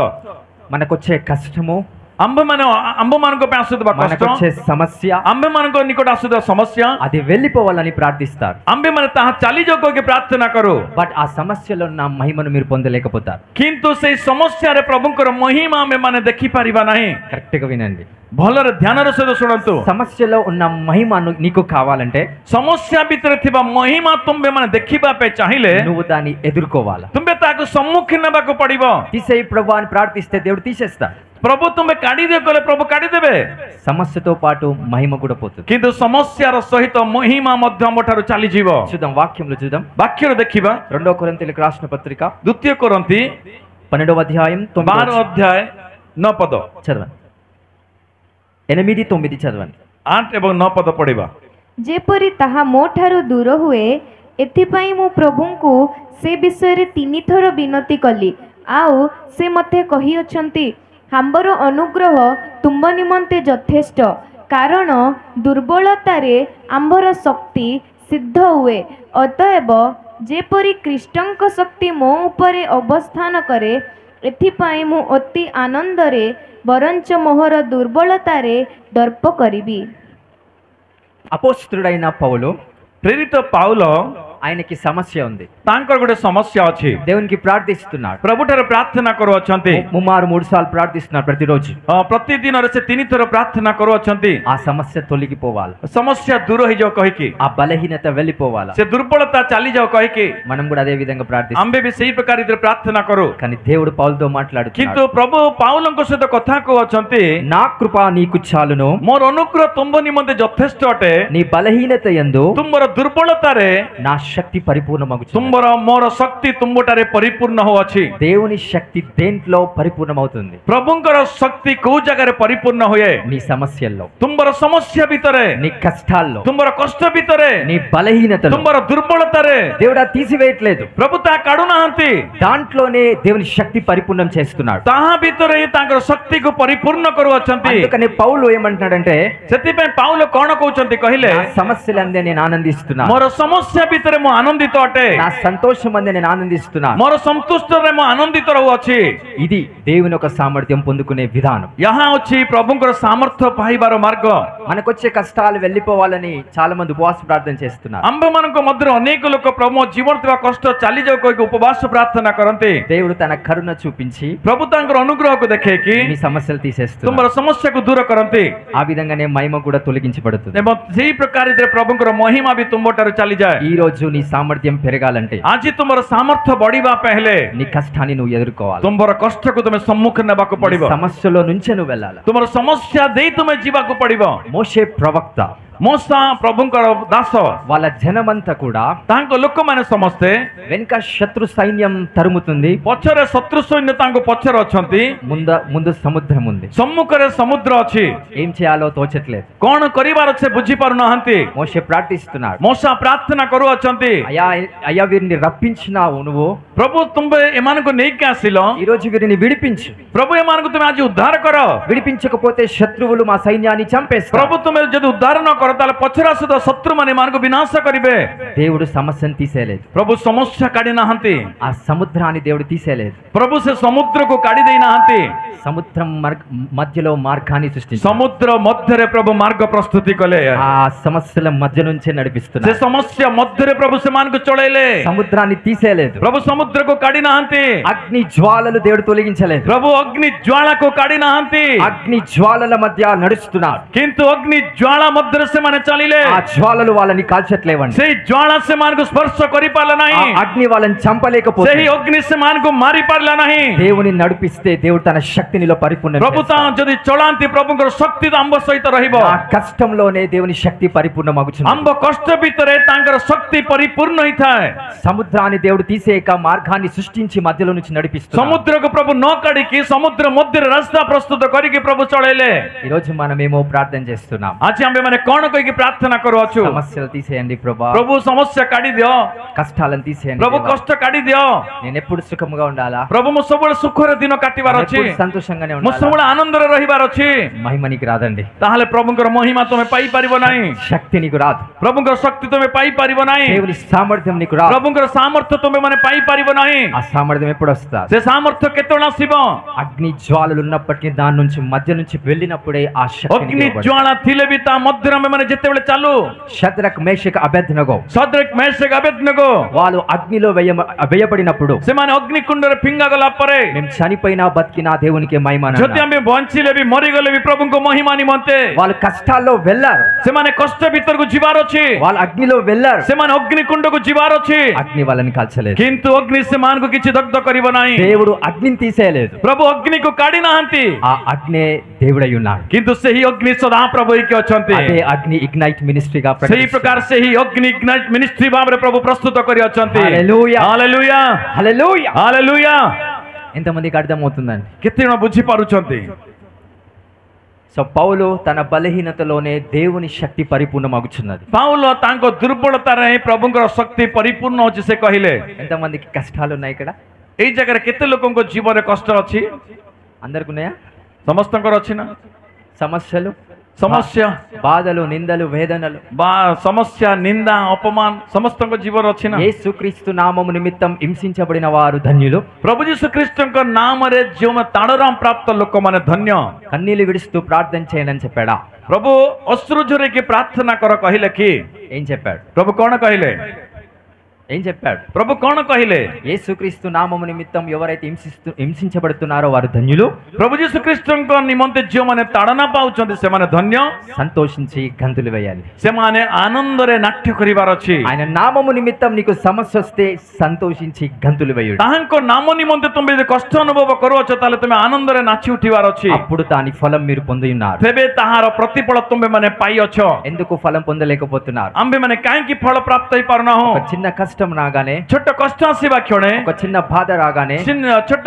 మనకొచ్చే కష్టము, ଆମ୍ଭମାନଙ୍କ ପାଇଁ ଆସୁଥିବା କଷ୍ଟ, మనకొచ్చే సమస్య, ଆମ୍ଭମାନଙ୍କ ନିକଟ ଆସୁଥିବା ସମସ୍ୟା, అది వెళ్ళిపోవాలని ప్రార్థిస్తారు. ଆମ୍ଭେମାନେ ତାହା ଚାଲିଯାଉ କହିକି ପ୍ରାର୍ଥନା କରୁ. బట్ ఆ సమస్యలో ఉన్న మహిమను మీరు పొందలేకపోతారు. କିନ୍ତୁ ସେଇ ସମସ୍ୟାରେ ପ୍ରଭୁଙ୍କର ମହିମା ଆମେମାନେ ଦେଖିପାରିବା ନାହିଁ. కరెక్ట్ గా వినండి, ଭଲରେ ଧ୍ୟାନର ସହିତ ଶୁଣନ୍ତୁ. సమస్యలో ఉన్న మహిమ నీకు కావాలంటే ସମସ୍ୟା ଭିତରେ ଥିବା ମହିମା ତୁମ୍ଭେମାନେ ଦେଖିବା ପାଇଁ ଚାହିଁଲେ నువ్వు దాన్ని ఎదుర్కోవాలి. ତୁମ୍ଭେ ତାହାକୁ ସମ୍ମୁଖୀନ ହେବାକୁ ପଡିବ. తీసేయి ప్రభు అని ప్రార్థిస్తే దేవుడు తీసేస్తాడు. ପ୍ରଭୁ ତୁମ୍ଭେ କାଢିଦିଅ କହିଲେ ପ୍ରଭୁ କାଢିଦେବେ, సమస్యతో పాటు మహిమ కూడా పోతుంది. କିନ୍ତୁ ସମସ୍ୟାର ସହିତ ମହିମା ମଧ୍ୟ ଆମ ଠାରୁ ଚାଲିଯିବ. చూద్దాం, వాక్యంలో చూద్దాం. ବାକ୍ୟରେ ଦେଖିବା 2 కొరింథీయులకు రాసిన పత్రిక 2 కొరింథీ 12వ అధ్యాయం 12 ଅଧ୍ୟାୟ 9 ପଦ, చదవండి. 8, 9 చదవండి. 8 ଏବଂ 9 ପଦ ପଢିବା. ଯେପରି ତାହା ମୋ ଠାରୁ ଦୂର ହୁଏ, ଏଥିପାଇଁ ମୁଁ ପ୍ରଭୁଙ୍କୁ ସେ ବିଷୟରେ 3 ଥର ବିନତି କଲି। ଆଉ ସେ ମୋତେ କହିଅଛନ୍ତି, ଆମ୍ଭର ଅନୁଗ୍ରହ ତୁମ ନିମନ୍ତେ ଯଥେଷ୍ଟ, କାରଣ ଦୁର୍ବଳତାରେ ଆମ୍ଭର ଶକ୍ତି ସିଦ୍ଧ ହୁଏ। ଅତଏବ ଯେପରି ଖ୍ରୀଷ୍ଟଙ୍କ ଶକ୍ତି ମୋ ଉପରେ ଅବସ୍ଥାନ କରେ, ଏଥିପାଇଁ ମୁଁ ଅତି ଆନନ୍ଦରେ ବରଞ୍ଚ ମୋହର ଦୁର୍ବଳତାରେ ଦର୍ପ କରିବି। అపోస్తలుడైన పౌలు, ପ୍ରେରିତ ପାଉଲ, ఆయనకి సమస్య ఉంది, ତାଙ୍କର ଗୋଟେ ସମସ୍ୟା ଅଛି. దేవునికి ప్రార్థిస్తున్నాడు. ప్రభుଠାରେ ପ୍ରାର୍ଥନା କରୁଅଛନ୍ତି. ముమ్మారు 3 సార్లు ప్రార్థిస్తున్నాడు ప్రతిరోజు. ପ୍ରତିଦିନରେ ସେ 3 ଥର ପ୍ରାର୍ଥନା କରୁଅଛନ୍ତି. ఆ సమస్య తొలగిపోవాలి, ସମସ୍ୟା ଦୂର ହେଇଯାଉ କହିକି, ఆ బలహీనత వెళ్ళిపోవాలి. ସେ ଦୁର୍ବଳତା ଚାଲିଯାଉ କହିକି మనం కూడా అదే విధంగా ప్రార్థిస్తాం. ଆମ୍ଭେ ବି ସେଇ ପ୍ରକାର ପ୍ରାର୍ଥନା କରୁ. కానీ దేవుడు పౌలుతో କିନ୍ତୁ మాట్లాడుతున్నాడు. ପ୍ରଭୁ ପାଉଲଙ୍କ ସହିତ କଥା କହୁଅଛନ୍ତି, నా కృప నీకు చాలును, ମୋର ଅନୁଗ୍ରହ ତୁମ୍ଭ ନିମନ୍ତେ ଯଥେଷ୍ଟ ଅଟେ, నీ బలహీనత యందు ତୁମର ଦୁର୍ବଳତାରେ నా శక్తి పరిపూర్ణమగుచున్నది. ତୁମର ମୋର ଶକ୍ତି ତୁମଠାରେ ପରିପୂର୍ଣ୍ଣ ହୋଉଅଛି. దేవుని శక్తి దేంట్లో పరిపూర్ణమవుతుంది? ପ୍ରଭୁଙ୍କର ଶକ୍ତି କୋଉ ଜାଗାରେ ପରିପୂର୍ଣ୍ଣ ହୁଏ? నీ సమస్యల్లో, ତୁମର ସମସ୍ୟା ଭିତରେ, నీ కష్టాల్లో, ତୁମର କଷ୍ଟ ଭିତରେ, నీ బలహీనతలో ତୁମର ଦୁର୍ବଳତାରେ దేవుడు అది తీసివేయట్లేదు. ପ୍ରଭୁ ତାହା କାଢୁନାହାନ୍ତି. దాంట్లోనే దేవుని శక్తి పరిపూర్ణం చేస్తున్నాడు. ତାହା ଭିତରେ ହିଁ ତାଙ୍କର ଶକ୍ତିକୁ ପରିପୂର୍ଣ୍ଣ କରୁଅଛନ୍ତି. అందుకని పౌలు ఏమంటున్నాడంటే, ସେଥିପାଇଁ ପାଉଲ କଣ କହୁଛନ୍ତି କହିଲେ, నా సమస్యలందే నేను ఆనందిస్తున్నా, ମୋର ସମସ୍ୟା ଭିତରେ ମୁଁ ଆନନ୍ଦିତ ଅଟେ, నా సంతోషం అందే నేను ఆనందిస్తున్నా. ମୋର ସନ୍ତୁଷ୍ଟରେ ମୁଁ ଆନନ୍ଦିତ ରହୁଅଛି. ఇది దేవుని యొక్క సామర్థ్యం పొందుకునే విధానం. ଏହା ଅଛି ପ୍ରଭୁଙ୍କର ସାମର୍ଥ୍ୟ ପାଇବାର ମାର୍ଗ. మనకొచ్చే కష్టాలు వెళ్ళిపోవాలని చాలా మంది ఉపవాస ప్రార్థన చేస్తున్నారు. ଆମ୍ଭମାନଙ୍କ ମଧ୍ୟରେ ଅନେକ ଲୋକ ପ୍ରଭୁ ମୋ ଜୀବନ ଥିବା କଷ୍ଟ ଚାଲିଯାଉ କହିକି ଉପବାସ ପ୍ରାର୍ଥନା କରନ୍ତି. దేవుడు తన కరుణ చూపించి ପ୍ରଭୁ ତାଙ୍କର ଅନୁଗ୍ରହକୁ ଦେଖେଇକି మీ సమస్యలు తీసేస్తున్నారు. ତୁମର ସମସ୍ୟାକୁ ଦୂର କରନ୍ତି ఆ విధంగానే మహిమ కూడా తొలగించబడుతుంది. ଏବଂ ସେଇ ପ୍ରକାରରେ ପ୍ରଭୁଙ୍କର ମହିମା ବି ତୁମଠାରୁ ଚାଲିଯାଏ. ఈ రోజు నీ సామర్థ్యం పెరగాలంటే ଆଜି ତୁମର ସାମର୍ଥ୍ୟ ବଢିବା ପାଇଁ ହେଲେ నీ కష్టాన్ని నువ్వు ఎదుర్కోవాలి. ତୁମର କଷ୍ଟକୁ ତୁମେ ସମ୍ମୁଖୀନ ହେବାକୁ నీ ପଡିବ. సమస్యలో నుంచే నువ్వు వెళ్ళాలి. ତୁମର ସମସ୍ୟା ଦେଇ ତୁମେ ଯିବାକୁ ପଡିବ. మోషే ప్రవక్త ମୋସା ପ୍ରଭୁଙ୍କର ଦାସ, వాళ్ళ జనమంతా కూడా ତାଙ୍କ ଲୋକମାନେ ସମସ୍ତେ వెనుక శత్రు సైన్యం తరుముతుంది, ପଛରେ ଶତ୍ରୁ ସୈନ୍ୟ ତାଙ୍କ ପଛରେ ଅଛନ୍ତି, ముందు సముద్రం ఉంది. ସମ୍ମୁଖରେ ସମୁଦ୍ର ଅଛି. ఏం చేయాలో తోచట్లేదు. କଣ କରିବାର ସେ ବୁଝି ପାରୁନାହାନ୍ତି. మోషే ప్రార్థిస్తున్నాడు, ମୋସା ପ୍ରାର୍ଥନା କରୁଅଛନ୍ତି, అయ్యా అయ్యా వీరిని రప్పించినావు నువ్వు, ପ୍ରଭୁ ତୁମେ ଏମାନଙ୍କୁ ନେଇକି ଆସିଲ, ఈ రోజు వీరిని విడిపించు. ପ୍ରଭୁ ଏମାନଙ୍କୁ ତୁମେ ଆଜି ଉଦ୍ଧାର କର. విడిపించకపోతే శత్రువులు మా సైన్యాన్ని చంపేస్తారు. ପ୍ରଭୁ ତୁମେ ଯଦି ଉଦ୍ଧାର ନ କର ତାହେଲେ ପଛରେ ଆସୁଥିବା ଶତ୍ରୁମାନେ ଏମାନଙ୍କୁ ବିନାଶ କରିବେ. దేవుడు సమస్యను తీసేయలేదు, ପ୍ରଭୁ ସମସ୍ୟା କାଢି ନାହାନ୍ତି. ఆ సముద్రాన్ని దేవుడు తీసేయలేదు. ପ୍ରଭୁ ସେ ସମୁଦ୍ରକୁ କାଢି ଦେଇନାହାନ୍ତି. సముద్రం మధ్యలో మార్గాన్ని సృష్టించాడు. ସମୁଦ୍ର ମଧ୍ୟରେ ପ୍ରଭୁ ମାର୍ଗ ପ୍ରସ୍ତୁତି କଲେ. ఆ సమస్యల మధ్య నుంచే ସେ నడిపిస్తున్నాడు. ସମସ୍ୟା ମଧ୍ୟରେ ପ୍ରଭୁ ସେମାନଙ୍କୁ ଚଳେଇଲେ. సముద్రాన్ని తీసేయలేదు, ପ୍ରଭୁ ସମୁଦ୍ରକୁ କାଢି ନାହାନ୍ତି. అగ్ని జ్వాలలు దేవుడు తొలగించలేదు. ପ୍ରଭୁ ଅଗ୍ନି ଜ୍ୱାଳାକୁ କାଢି ନାହାନ୍ତି. అగ్ని జ్వాలల మధ్య నడుస్తున్నాడు. କିନ୍ତୁ ଅଗ୍ନି ଜ୍ୱାଳା ମଧ୍ୟରେ ସେମାନେ ଚାଲିଲେ. ఆ జ్వాలలు వాళ్ళని కాల్చట్లేవండి. ସେଇ ଜ୍ୱାଳା ସେମାନଙ୍କୁ ସ୍ପର୍ଶ କରିପାରିଲା ఆ ନାହିଁ. అగ్ని వాళ్ళని చంపలేకపోతే ସେହି ଅଗ୍ନି ସେମାନଙ୍କୁ ମାରି ପାରିଲା ନାହିଁ. దేవుని నడిపిస్తే దేవుడు తన శక్తినిలో పరిపూర్ణ ପ୍ରଭୁ ତା ଯଦି ଚଳାନ୍ତି ପ୍ରଭୁଙ୍କର ଶକ୍ତି ତ ଆମ୍ଭ ସହିତ ରହିବ. ఆ కష్టంలోనే దేవుని శక్తి పరిపూర్ణమగుచున్నది. ଆମ୍ଭ କଷ୍ଟ ଭିତରେ ତାଙ୍କର ଶକ୍ତି ପରିପୂର୍ଣ୍ଣ ହୋଇଥାଏ. సముద్రాన్ని దేవుడు తీసేయక మార్గాన్ని సృష్టించి మధ్యలో నుంచి నడిపిస్తున్నాడు. ସମୁଦ୍ରକୁ ପ୍ରଭୁ ନ କାଢିକି ସମୁଦ୍ର ମଧ୍ୟରେ ରାସ୍ତା ପ୍ରସ୍ତୁତ କରିକି ପ୍ରଭୁ ଚଳେଇଲେ. ఈ రోజు మనమేమో ప్రార్థన చేస్తున్నాం, ଆଜି ଆମେ ମାନେ କଣ କହିକି ପ୍ରାର୍ଥନା କରୁଅଛୁ, సమస్యలు తీసేయండి ప్రభా, ପ୍ରଭୁ ସମସ୍ୟା କାଢି ଦିଅ, కష్టాలను తీసేయండి ପ୍ରଭୁ దేవా. କଷ୍ଟ କାଢି ଦିଅ, నేను ఎప్పుడు సుఖముగా ఉండాలా, ପ୍ରଭୁ ମୁଁ ସବୁବେଳେ ସୁଖରେ ଦିନ କାଟିବାର నేను ଅଛି, ఎప్పుడు సంతోషంగానే ମୁଁ ఉండాలా. ସବୁବେଳେ ଆନନ୍ଦରେ ରହିବାର ଅଛି. మహిమ నీకు రాదండి, ତାହେଲେ ପ୍ରଭୁଙ୍କର ମହିମା ତମେ ପାଇପାରିବ ନାହିଁ. శక్తి నీకు రాదు, ପ୍ରଭୁଙ୍କର ଶକ୍ତି ତମେ ପାଇପାରିବ ନାହିଁ. దేవుని సామర్థ్యం నీకు రాదు. ପ୍ରଭୁଙ୍କର ସାମର୍ଥ୍ୟ ତମେ ମାନେ ପାଇପାରିବ ନାହିଁ. ఆ సామర్థ్యం ఎప్పుడు వస్తుంది? ସେ ସାମର୍ଥ୍ୟ କେତେବେଳେ ଆସିବ? అగ్ని జ్వాలలు ఉన్నప్పటికీ దాని నుంచి మధ్య నుంచి వెళ్ళినప్పుడే ఆ శక్తి ଅଗ୍ନି నీకు ఇవ్వబడుతుంది. ଜ୍ୱାଳା ଥିଲେ ବି ତା ମଧ୍ୟରେ ଆମେ ମାନେ ଯେତେବେଳେ ଚାଲୁ, షద్రక్ మేషక్ అబేద్నగో ସଦ୍ରେକ ମେଷକ ଆବେଦନେଗୋ వాళ్ళు అగ్నిలో వేయబడినప్పుడు ସେମାନେ ଅଗ୍ନି କୁଣ୍ଡରେ ଫିଙ୍ଗା ଗଲା ପରେ, మేము చనిపోయినా బతికినా దేవునికి మహిమ అని ଯଦି అన్నారు. ଆମେ ବଞ୍ଚିଲେ ବି ମରିଗଲେ ବି ପ୍ରଭୁଙ୍କ ମହିମା ନିମନ୍ତେ వాళ్ళు కష్టాల్లో వెళ్ళారు, ସେମାନେ କଷ୍ଟ ଭିତରକୁ ଯିବାର ଅଛି, వాళ్ళు అగ్నిలో వెళ్ళారు, ସେମାନେ ଅଗ୍ନି କୁଣ୍ଡକୁ ଯିବାର ଅଛି, అగ్ని వాళ్ళని కాల్చలేదు. କିନ୍ତୁ ଅଗ୍ନି ସେମାନଙ୍କୁ କିଛି ଦଗ୍ଧ କରିବ ନାହିଁ. దేవుడు అగ్నిని తీసేయలేదు, ପ୍ରଭୁ ଅଗ୍ନିକୁ କାଢି ନାହାନ୍ତି, ఆ అగ్నే దేవుడై ఉన్నాడు. କିନ୍ତୁ ସେହି ଅଗ୍ନି ସଦାପ୍ରଭୁ ହେଇକି ଅଛନ୍ତି. అదే అగ్ని ఇగ్నైట్ మినిస్ట్రీగా ସେହି ପ୍ରକାର ସେହି ଅଗ୍ନି ଇଗ୍ନାଇଟ୍ ମିନିଷ୍ଟ୍ରି ଭାବରେ ପ୍ରଭୁ ପ୍ରସ୍ତୁତ କରି ଅଛନ୍ତି. హల్లెలూయా, ହାଲେଲୁୟା, హల్లెలూయా. ହାଲେଲୁୟା. ఎంతమందికి అర్థమవుతుందండి? କେତେ ଜଣ ବୁଝି ପାରୁଛନ୍ତି? సో పౌలు తన బలహీనతలోనే దేవుని శక్తి పరిపూర్ణమగుచున్నది. ପାଉଲ ତାଙ୍କ ଦୁର୍ବଳତାରେ ହିଁ ପ୍ରଭୁଙ୍କର ଶକ୍ତି ପରିପୂର୍ଣ୍ଣ ଅଛି ସେ କହିଲେ. ఎంతమందికి కష్టాలు ఉన్నాయి ఇక్కడ? ଏଇ ଜାଗାରେ କେତେ ଲୋକଙ୍କ ଜୀବନରେ କଷ୍ଟ ଅଛି? అందరికి ఉన్నాయా? ସମସ୍ତଙ୍କର ଅଛି ନା? సమస్యలు, ସମସ୍ୟା, బాధలు, నిందలు, వేదనలు ବା ସମସ୍ୟା, ନିନ୍ଦା, ଅପମାନ ସମସ୍ତଙ୍କ ଜୀବନ ଅଛି ନା? యేసుక్రీస్తు నామము నిమిత్తం హింసించబడిన వారు ధన్యులు. ପ୍ରଭୁ ଯୀଶୁ ଖ୍ରୀଷ୍ଟଙ୍କ ନାମରେ ଯେଉଁମାନେ ତାଡ଼ରାମ ପ୍ରାପ୍ତ ଲୋକମାନେ ଧନ୍ୟ. కన్నీళ్లు విడుస్తూ ప్రార్థన చేయండి అని చెప్పాడా? ପ୍ରଭୁ ଅଶ୍ରୁ ଝରେଇକି ପ୍ରାର୍ଥନା କର କହିଲେ କି? ఏం చెప్పాడు? ପ୍ରଭୁ କଣ କହିଲେ? ఏం చెప్పాడు? प्रभु कौन कहले యేసుక్రీస్తు నామము నిమిత్తం ఎవరైతే హింసించబడుతున్నారో వారు ధన్యులు, प्रभु जीशु ख्रीष्टଙ୍କ निमंते जो माने ताड़ना पाउछन्ति से माने धन्य, సంతోషించి గంతులు వేయాలి. से माने आनंदरे नाट्य करिवार अछि. ఆయన నామము నిమిత్తం నీకు సమస్య వస్తే సంతోషించి గంతులు వేయుడు. ताहांको नाम निमंते तुम यदि कष्ट अनुभव करूछ ताले तुम आनंदरे नाचि उठिवार अछि. అప్పుడు దాని ఫలం మీరు పొంది ఉన్నారు. तेबे ताहार प्रतिफल तुम माने पाई अछ. ఎందుకు ఫలం పొందలేకపోతున్నారు? आंबे माने काहेकि फल प्राप्त होई पारना हो. ఒక చిన్న కష్టం రాగానే, छोट कष्ट आसीबा क्षणे, ఒక చిన్న బాధ రాగానే छोट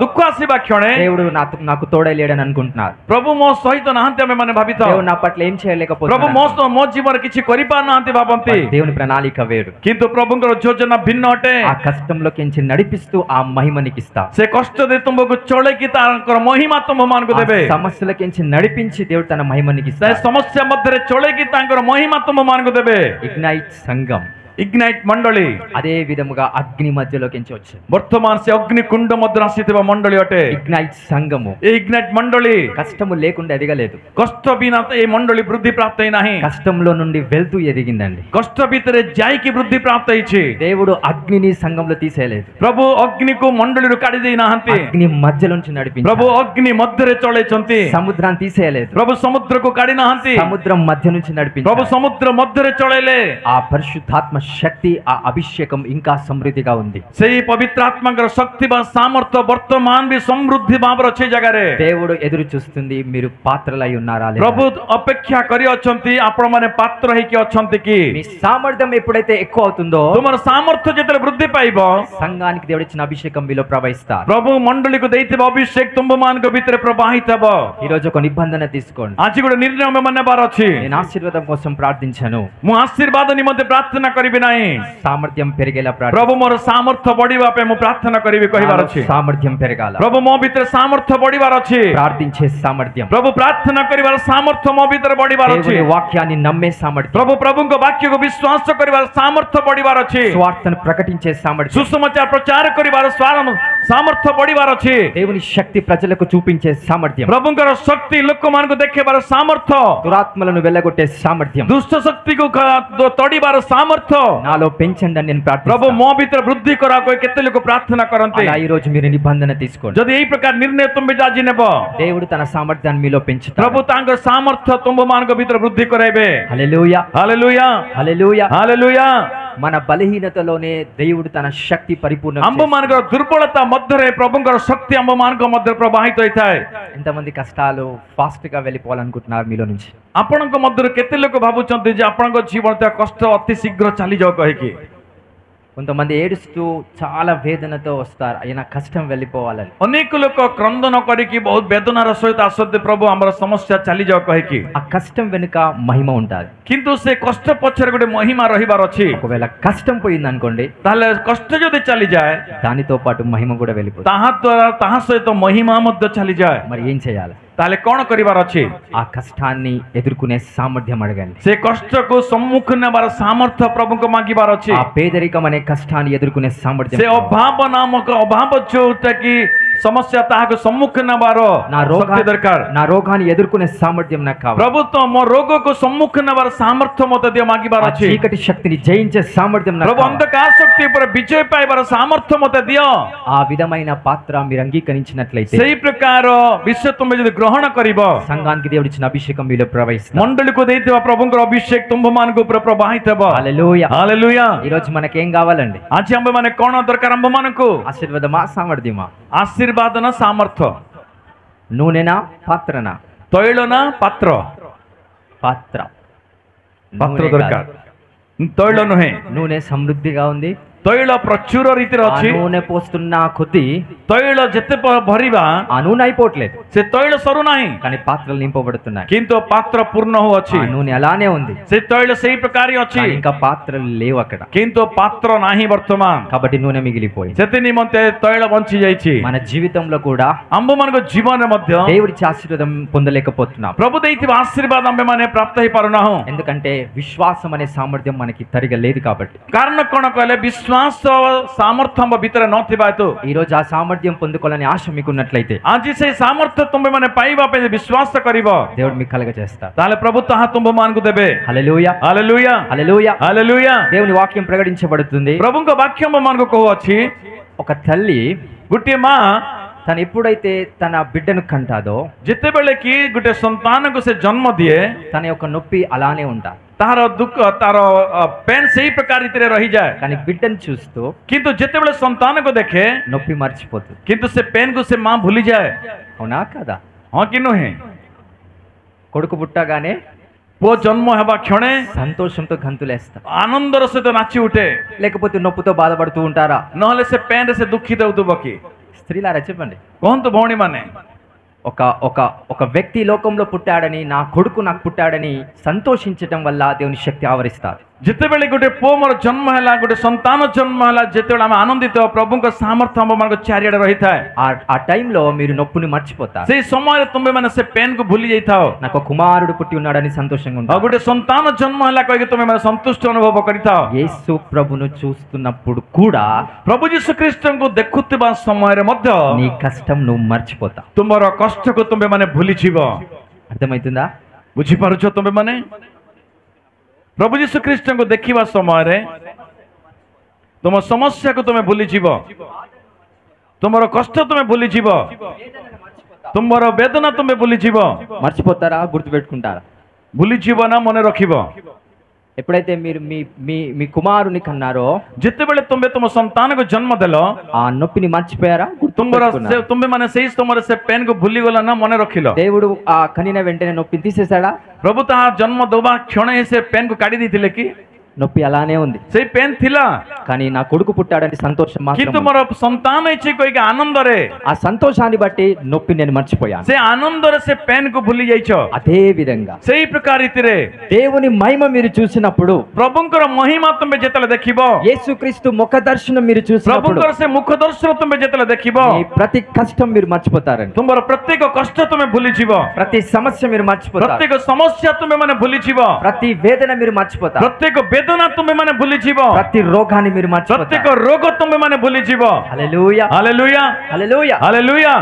दुख आसीबा क्षणे దేవుడు నాకు తోడై లేడని అనుకుంటున్నారు. प्रभु मो सहित नाहंते आमे माने भाबित. దేవుడు నా పట్ల ఏం प्रभु చేయలేకపోతున్నాడు. मो जीवन किछि करि पार नाहंते भाबंती. దేవుని ప్రణాళిక వేరు. किंतु प्रभुंकर योजना भिन्न अटे. ఆ కష్టంలోకించి నడిపిస్తూ ఆ మహిమనికిస్తా. से कष्ट दे तुमको चळेकि तांकर महिमा तुम मानको देबे. సమస్యలకించి నడిపించి దేవుడు తన మహిమనికిస్తా. से समस्या मध्यरे चळेकि तांकर महिमा तुम मानको देबे. ఇగ్నైట్ సంఘం इग्नाइट मंडली అదే విధముగా అగ్ని మధ్యలోకించి వచ్చింది. वर्तमान से अग्निकुंड मध्य आसीथिबा मंडली अटे. ఇగ్నైట్ సంఘము ए इग्नाइट मंडली కష్టము లేకుండా ఎదగలేదు. कष्ट बिना ए मंडली वृद्धि प्राप्त होई नाही. కష్టంలో నుండి వెళ్తూ ఎదిగిందండి. कष्ट भितरे जाईकि वृद्धि प्राप्त होईछि. దేవుడు అగ్నిని సంఘంలో తీసేయలేదు. प्रभु अग्नि को मंडली रू काढी देई नाहंती. అగ్ని మధ్యలోంచి నడిపించాడు. प्रभु अग्नि मध्यरे चळेचंती. సముద్రాన్ని తీసేయలేదు. प्रभु समुद्र को काढी नाहंती. సముద్రం మధ్య నుంచి నడిపించాడు. प्रभु समुद्र मध्यरे चळेले. ఆ పరిశుద్ధాత్మ శక్తి, ఆ అభిషేకం ఇంకా సమృద్ధిగా ఉంది. सेही पवित्र आत्माकर शक्ति बा सामर्थ्य वर्तमान भी समृद्धि भावर अछि जगह रे. దేవుడు ఎదురు చూస్తుంది మీరు పాత్రలై ఉన్నారా లేదా? प्रभु अपेक्षा करी अछंती आपण माने पात्र हेकि अछंती कि. మీ సామర్థ్యం ఎప్పుడైతే ఎక్కువ అవుతుందో तुमर सामर्थ्य जेतले वृद्धि पाइबो, సంఘానికి దేవుడు ఇచ్చిన అభిషేకం మీలో ప్రవహిస్తారు. प्रभु मंडली को देइथिबा अभिषेक तुम मान को भितरे प्रवाहित हेबो. ఈ రోజు ఒక నిబంధన తీసుకోండి. आज गोटे निर्णय में मने बार अछि. నేను ఆశీర్వాదం కోసం ప్రార్థించాను. मु आशीर्वाद निमंते प्रार्थना करिबि नाही. సామర్థ్యం పెరిగేలా ప్రార్థన. प्रभु मोर सामर्थ्य बढ़िबा पे मु प्रार्थना करिबि कहिबार अछि. సామర్థ్యం పెరగాల. प्रभु मो भितर सामर्थ्य बढ़िबार अछि. ప్రార్థించే సామర్థ్యం. प्रभु प्रार्थना करिबार सामर्थ्य मो भितर बढ़िबार अछि. దేవుని వాక్యాన్ని నమ్మే సామర్థ్యం. प्रभु प्रभुको वाक्य को विश्वास करिबार सामर्थ्य बढ़िबार अछि. స్వార్థను ప్రకటించే సామర్థ్యం. सुसमाचार प्रचार करिबार सामर्थ्य बढ़िबार अछि. దేవుని శక్తి ప్రజలకు చూపించే సామర్థ్యం. प्रभुଙ୍କର शक्ति लोक मान को देखेबार सामर्थ्य. దురాత్మలను వెళ్ళగొట్టే సామర్థ్యం. दुष्ट शक्ति को तोड़िबार सामर्थ्य. నాలో పెంచండి అని నేను प्रभु ప్రార్థిస్తాను. मो भितर वृद्धि करा कोई केते लोक प्रार्थना करंते. అలా ఈ రోజు మీరు నిబంధన తీసుకోండి. जदि एई प्रकार निर्णय तुम जाजी नेबो, దేవుడు తన సామర్థ్యాన్ని మీలో పెంచుతాడు. प्रभु तांकर सामर्थ्य तुम मान को भितर वृद्धि कराइबे. హల్లెలూయా, हालेलुया హల్లెలూయా. हालेलुया. మన బలహీనతలోనే దేవుడు తన శక్తి పరిపూర్ణ अंब मानकर दुर्बलता मध्य प्रभुଙ୍କର शक्ति अंब मान मध्य प्रवाहित होता है. ఎంతమంది కష్టాలు ఫాస్ట్ గా వెళ్ళిపోవాలనుకుంటున్నారు మీలో నుంచి? आपणक मध्य केते लोक भाबुचंती जे आपणक जीवन कष्ट अति शीघ्र चली जाओ कहिकी. కొంతమంది ఏడుస్తూ చాలా వేదనతో వస్తారు, అయినా కష్టం వెళ్ళిపోవాలని. अनेक लोक क्रंदन करिकी बहुत वेदनार सहित आसते प्रभु हमर समस्या चली जाओ कहिकी. ఆ కష్టం వెనుక మహిమ ఉంటుంది. किंतु से कष्ट पछरे गोटे महिमा रहिबार अछि. ఒకవేళ కష్టం పోయింది అనుకోండి, ताले कष्ट जदि चली जाए దానితో పాటు మహిమ కూడా వెళ్ళిపోతుంది. ताहा द्वारा ताहा सहित महिमा मध्य चली जाए. మరి ఏం చేయాలి? ताले कोन करिबार अछि? ఆ కష్టాన్ని ఎదుర్కొనే సామర్థ్యం అడగండి. से कष्ट को सम्मुख नेबार सामर्थ्य प्रभु को मांगिबार अछि. ఆ పేదరికం అనే కష్టాన్ని ఎదుర్కొనే సామర్థ్యం. से अभाव नामक अभाव जोटा कि समस्या ताहाको सम्मुख नेबार నా शक्ति दरकार. రోగాన్ని ఎదుర్కొనే సామర్థ్యం నాకు కావాలి. प्रभु तो मो रोग को सम्मुख नेबार सामर्थ्य मते दिया मांगिबार ఆ अछि. చీకటి శక్తిని జయించే సామర్థ్యం నాకు प्रभु కావాలి. अंधकार शक्ति पर विजय पाइबार सामर्थ्य मते दियो. ఆ విధమైన పాత్ర మీరు అంగీకరించినట్లయితే सेही प्रकार विषय तुम यदि ग्रहण करिबो, సంఘానికి దేవుడు ఇచ్చిన అభిషేకం మీలో ప్రవహిస్తుంది. मंडली को देइथिबा प्रभुଙ୍କର अभिषेक तुम मान को ऊपर प्रवाहित हेबो. హల్లెలూయా. हालेलुया. ఈ రోజు మనకేం కావాలండి? आज हम माने कोन दरकार हम मान को ఆశీర్వాదమా సామర్థ్యమా? आशीर्वाद ना सामर्थ्य. నూనెనా పాత్రనా? तैल ना पात्र. పాత్ర. पात्र నూనె दरकार. కాదు. तैल नुहे. నూనె సమృద్ధిగా ఉంది. तैल प्रचुर रीति ఆ अछि. నూనె పోస్తున్న కొద్దీ तैल जेते भरिबा ఆ నూనె అయిపోవట్లేదు, से तैल सरू नाही, కానీ పాత్రలు నింపబడుతున్నాయి. किंतु पात्र पूर्ण हो अछि. ఆ నూనె అలానే ఉంది, से तैल सेही प्रकार अछि, కానీ ఇంకా పాత్రలు లేవు అక్కడ. किंतु पात्र नाही वर्तमान. కాబట్టి నూనె మిగిలిపోయింది. सेति निमंते तैल बंची जाइछि. మన జీవితంలో కూడా अंब मानको जीवन मध्य దేవుడిచ్చే ఆశీర్వాదం పొందలేకపోతున్నాం. प्रभु देइथिबा आशीर्वाद अंबे माने प्राप्त हेई पारुनाहु. ఎందుకంటే విశ్వాసం అనే సామర్థ్యం మనకి తరిగా లేదు కాబట్టి. कारण कोन कहले विश्वास विश्वास सामर्थ्य हम भीतर नथिबा हेतु ఈ రోజు ఆ సామర్థ్యం పొందుకోవాలని ఆశ మీకు ఉన్నట్లయితే आज से सामर्थ्य तुम्हें माने पाइबा पे विश्वास करिवो దేవుడు మీకు కలగజేస్తాడు. ताले प्रभु ताहा तुम मानकु देबे హల్లెలూయా हालेलुया హల్లెలూయా. हालेलुया దేవుని వాక్యం ప్రకటించబడుతుంది. प्रभुଙ୍କ वाक्यम मानकु कहू अछि ఒక తల్లి गुटे मां తను ఎప్పుడైతే తన బిడ్డను కంటాదో जिते बेले की गुटे संतान को से जन्म दिए తన యొక్క నొప్పి అలానే ఉంటా. तार दुख तार पेन सही प्रकार रीति रही जाए కానీ బిడ్డను చూస్తూ किंतु जिते बेले संतान को देखे నొప్పి మర్చిపోతుంది. किंतु से पेन को से मां भूली जाए అవునా కదా? हाँ कि नुहे కొడుకు పుట్టగానే पुओ जन्म हेबा क्षणे సంతోషంతో గంతులేస్తారు. आनंदर सहित नाची उठे లేకపోతే నొప్పితో బాధపడుతూ ఉంటారా? नहले से पेन से दुखित होतुबो कि స్త్రీలారా చెప్పండి. कहंतु भौणी माने ఒక ఒక ఒక వ్యక్తి లోకంలో పుట్టాడని, నా కొడుకు నాకు పుట్టాడని సంతోషించటం వల్ల దేవుని శక్తి ఆవరిస్తారు. जिते बेले गोटे पुओ मोर जन्म हैला गोटे संतान जन्म हैला जिते बेले आमे आनंदित प्रभु को सामर्थ्य हम मन को चारियाडे रही थाए ఆ టైంలో మీరు నొప్పిని మర్చిపోతారు. से समय तुम्हें माने से पेन को भूली जाइथाओ నాకు ఒక కుమారుడు పుట్టి ఉన్నాడని సంతోషంగా और ఉంటారు. गोटे संतान जन्म हैला कहि के तुम्हें माने संतुष्ट अनुभव करिथाओ యేసు ప్రభును చూస్తున్నప్పుడు కూడా प्रभु यीशु ख्रीष्ट को देखुतिबा समय रे मध्य నీ కష్టం నువ్వు మర్చిపోతావు. तुमर कष्ट को तुम्हें माने भूली जीव అర్థమవుతుందా? बुझी पारुछो तुम्हें माने प्रभु यीशु ख्रीष्ट को देखिबा समय रे तुम समस्या को तुम्हें भूली जीव तुमर कष्ट तुम्हें भूली जीव तुमर वेदना तुम्हें भूली जीव మర్చిపోతారా? గుర్తుపెట్టుకుంటారా? भूली जीव ना मन रखिब ఎప్పుడైతే మీరు మీ మీ మీ కుమారుని కన్నారో जिते बेले तुम्हें तुम संतान को जन्म देलो ఆ నొప్పిని మర్చిపోయారా? तुमर గుర్తుపెట్టుకున్నారా? तुम्हें माने सही तुमर से पेन को भूली गला ना मन रखिलो దేవుడు ఆ కనిన వెంటనే నొప్పిని తీసేశాడా? प्रभु ताहा जन्म दोबा क्षण से पेन को काटी दी कि నొప్పి అలానే ఉంది. से पेन थिला కానీ నా కొడుకు పుట్టాడని సంతోషం कि మాత్రం ఉంది. तुमर संतान इच्छे कोई के आनंद रे ఆ సంతోషాన్ని బట్టి నొప్పి నేను మర్చిపోయాను. से आनंद रे से पेन को भूली जाइछो అదే విధంగా सही प्रकार रीति रे దేవుని మహిమ మీరు చూసినప్పుడు, प्रभुंकर महिमा तुम्हें जेतले देखिबो యేసుక్రీస్తు ముఖ దర్శనం మీరు చూసినప్పుడు प्रभुंकर से मुख दर्शन तुम्हें जेतले देखिबो మీ ప్రతి కష్టం మీరు మర్చిపోతారండి. तुमर प्रत्येक कष्ट तुम्हें भूली जीवो ప్రతి సమస్య మీరు మర్చిపోతారు. प्रत्येक समस्या तुम्हें माने भूली जीवो ప్రతి వేదన మీరు మర్చిపోతారు. प्रत्येक वेदना तुम्हें माने भूली जीवो ప్రతి రోగాన్ని మీరు प्रत्येक మర్చిపోతారు. रोग तुम्हें माने भूली जीवो హల్లెలూయా हालेलुया హల్లెలూయా. हालेलुया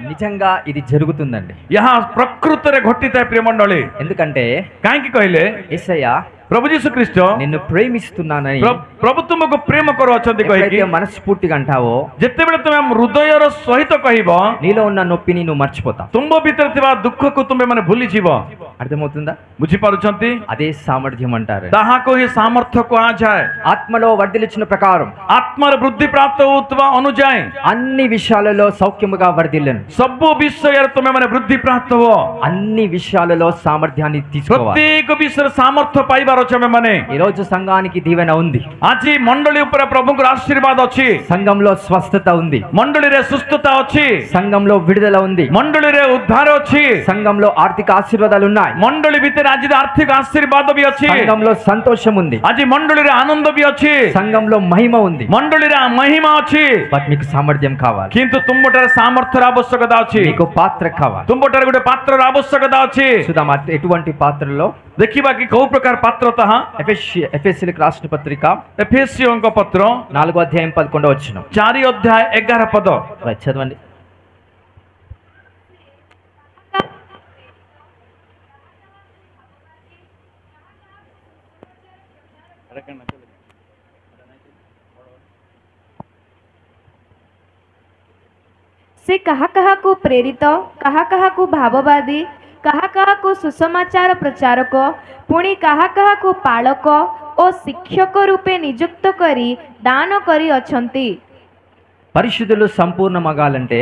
నిజంగా ఇది జరుగుతుందండి. यहाँ प्रकृति रे घटित प्रिय मंडली ఎందుకంటే काहे की कहले యేసయ్య प्रभु यीशु ख्रीष्ट నిన్ను ప్రేమిస్తున్నానని प्रभु तुमको प्रेम करो अछंती कहि ఎప్పుడైతే మనస్ఫూర్తిగా అంటావో जेते बेले तुम हृदयर सहित कहबो నీలో ఉన్న నొప్పిని నువ్వు మర్చిపోతావు. तुम भीतर थिबा दुख को तुम्हें माने भूली जीवो అర్థమవుతుందా? बुझी पारुछंती అదే సామర్థ్యం అంటారు. ताहा को ही सामर्थ्य को आ जाए ఆత్మలో వర్ధిల్చిన ప్రకారం आत्मार वृद्धि प्राप्त होतवा अनुजाय అన్ని విషయాలలో సౌఖ్యముగా వర్ధిల్లను. सब विषय तुम्हें माने वृद्धि प्राप्त हो అన్ని విషయాలలో సామర్థ్యాన్ని తీసుకోవాలి. प्रत्येक विषय सामर्थ्य पाइबार अछि माने ఈ రోజు సంఘానికి దీవెన ఉంది. आज मंडली ऊपर प्रभुंकर आशीर्वाद अछि సంఘంలో స్వస్థత ఉంది. मंडली रे सुस्थता अछि సంఘంలో విడుదల ఉంది. मंडली रे उद्धार अछि సంఘంలో ఆర్థిక ఆశీర్వాదాలు ఉన్నాయి. मंडली भीतर आज आर्थिक आशीर्वाद भी अछि సంఘంలో సంతోషం ఉంది. आज मंडली रे आनंद भी अछि సంఘంలో మహిమ ఉంది. मंडली रे महिमा अछि బట్ మీకు సామర్థ్యం కావాలి. किंतु तुमटर सामर्थ्य आवश्यकता अछि మీకు పాత్ర కావాలి. तुमटर गोटे पात्र आवश्यकता अछि చూద్దాం ఎటువంటి పాత్రలో. देखिबा कि कौ प्रकार पात्रता ఎఫెసీయులకు రాసిన పత్రిక एफेसियों का पत्र 4వ అధ్యాయం 11వ వచనం. 4 अध्याय 11 पद రైట్ చదవండి. से କାହାକୁ ପ୍ରେରିତ, କାହାକୁ ଭାବବାଦୀ, କାହାକୁ ସୁସମାଚାର ପ୍ରଚାରକ, ପୁଣି କାହାକୁ ପାଳକ ଓ ଶିକ୍ଷକ ରୂପେ ନିଯୁକ୍ତ କରି ଦାନ କରିଅଛନ୍ତି। పరిశుద్ధులు సంపూర్ణమగాలంటే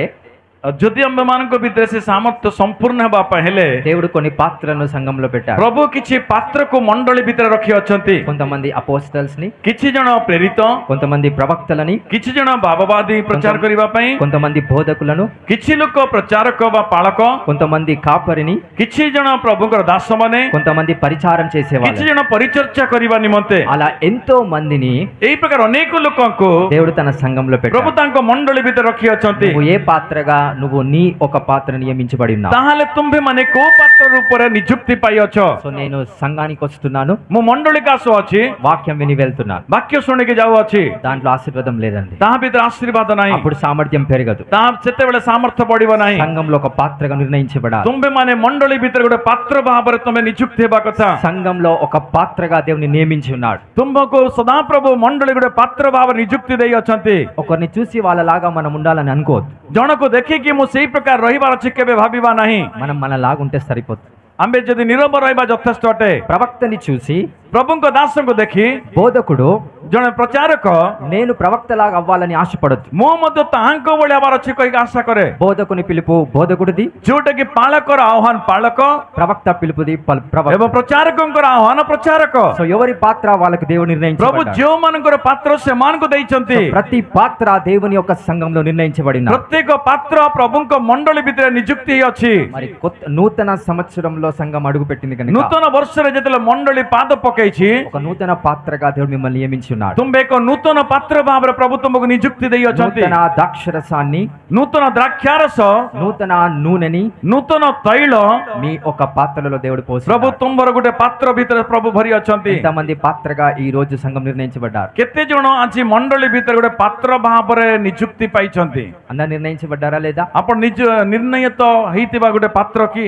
जदि आम मान भीतर से सामर्थ्य संपूर्ण होगा पहले దేవుడు కొన్ని పాత్రలను సంఘంలో పెట్టాడు. प्रभु किछि पात्र को मंडली भीतर रखी अछंती కొంతమంది అపోస్తల్స్ ని, किछि जण प्रेरित, కొంతమంది ప్రవక్తలని, किछि जण भाववादी प्रचार करिबा पई, కొంతమంది బోధకులను, किछि लोक प्रचारक बा पालक, కొంతమంది కాపరిని, किछि जण प्रभुकर दास माने, కొంతమంది పరిచారం किछि చేసేవాళ్ళు. जण परिचर्चा करिबा निमंते అలా ఎంతో మందిని एई प्रकार अनेक लोकंको దేవుడు తన సంఘంలో प्रभु పెట్టాడు. तांको मंडली भीतर रखी अछंती నువ్వు ఏ పాత్రగా నువ్వు నీ ఒక పాత్ర నియమించబడి ఉన్నావు. ତାହେଲେ ତୁମ୍ଭେ ମାନେ କୋଉ ପାତ୍ର ରୂପରେ ନିଯୁକ୍ତି ପାଇଅଛ? సో నేను సంఘానికి వస్తున్నాను, ମୁଁ ମଣ୍ଡଳୀକୁ ଆସୁଅଛି, వాక్యం విని వెళ్తున్నాను, ବାକ୍ୟ ଶୁଣିକି ଯାଉଅଛି, దాంట్లో ఆశీర్వాదం లేదండి, ତାହା ଭିତରେ ଆଶୀର୍ବାଦ ନାହିଁ, అప్పుడు సామర్థ్యం పెరగదు. ତାହା ସେତେବେଳେ ସାମର୍ଥ୍ୟ ବଢିବ ନାହିଁ. సంఘంలో ఒక పాత్రగా నిర్ణయించబడాలి. ତୁମ୍ଭେ ମାନେ ମଣ୍ଡଳୀ ଭିତରେ ଗୋଟେ ପାତ୍ର ଭାବରେ ତୁମେ ନିଯୁକ୍ତି ହେବା କଥା. సంఘంలో ఒక పాత్రగా దేవుని నియమించి ఉన్నాడు. ତୁମ୍ଭକୁ ସଦାପ୍ରଭୁ ମଣ୍ଡଳୀ ଗୋଟେ ପାତ୍ର ଭାବରେ ନିଯୁକ୍ତି ଦେଇଅଛନ୍ତି. ఒకరిని చూసి వాళ్ళలాగా మనం ఉండాలని అనుకోవద్దు. ଜଣକୁ ଦେଖିକି ମୁଁ ସେଇ ପ୍ରକାର ରହିବାର ଅଛି କେବେ ଭାବିବା ନାହିଁ. మనం మనలాగా ఉంటే సరిపోతుంది. ଆମେ ଯଦି ନିରବ ରହିବା ଯଥେଷ୍ଟ ଅଟେ. ప్రవక్తని చూసి ପ୍ରଭୁଙ୍କ ଦାସଙ୍କୁ ଦେଖି బోధకుడు ଜଣେ ପ୍ରଚାରକ నేను ప్రవక్తలాగా అవ్వాలని ఆశపడొద్దు. ମୁଁ ମଧ୍ୟ ତାହାଙ୍କ ଭଳି ହେବାର ଅଛି କହିକି ଆଶା କରେ. బోధకుని పిలుపు బోధకుడిది, ଯୋଉଟା କି ପାଳକର ଆହ୍ୱାନ ପାଳକ ప్రవక్త పిలుపుది ప్రవక్త. ଏବଂ ପ୍ରଚାରକଙ୍କର ଆହ୍ୱାନ ପ୍ରଚାରକ. సో ఎవరి పాత్ర వాళ్ళకి దేవుడు ପ୍ରଭୁ నిర్ణయించాడు. ଯେଉଁମାନଙ୍କର ପାତ୍ର ସେମାନଙ୍କୁ ଦେଇଛନ୍ତି. ప్రతి పాత్ర దేవుని యొక్క సంఘంలో నిర్ణయించబడిన. ପ୍ରତ୍ୟେକ ପାତ୍ର ପ୍ରଭୁଙ୍କ ମଣ୍ଡଳୀ ଭିତରେ ନିଯୁକ୍ତି ଅଛି. మరి నూతన సంవత్సరంలో సంఘం అడుగు పెట్టింది కనుక ନୂତନ ବର୍ଷରେ ଯେତେବେଳେ ମଣ୍ଡଳୀ ପାଦ ପକେଇଛି, ఒక నూతన పాత్రగా దేవుడు మిమ్మల్ని నియమించి ఉన్నాడు. ତୁମ୍ଭେ ଏକ ନୂତନ ପାତ୍ର ଭାବରେ ପ୍ରଭୁ ତୁମକୁ ନିଯୁକ୍ତି ଦେଇଅଛନ୍ତି. నూతన ద్రాక్షరసాన్ని, ନୂତନ ଦ୍ରାକ୍ଷାରସ, నూతన నూనెని ନୂତନ ତୈଳ మీ ఒక పాత్రలో దేవుడు పోసి ପ୍ରଭୁ ତୁମର ଗୋଟେ ପାତ୍ର ଭିତରେ ପ୍ରଭୁ ଭରି ଅଛନ୍ତି. ఎంతమంది పాత్రగా ఈ రోజు సంఘం నిర్ణయించబడ్డారు? କେତେ ଜଣ ଆଜି ମଣ୍ଡଳୀ ଭିତରେ ଗୋଟେ ପାତ୍ର ଭାବରେ ନିଯୁକ୍ତି ପାଇଛନ୍ତି? అందరు నిర్ణయించబడ్డారా లేదా? ଆପଣ ନିଜ ନିର୍ଣ୍ଣୟିତ ହେଇଥିବା ଗୋଟେ ପାତ୍ର କି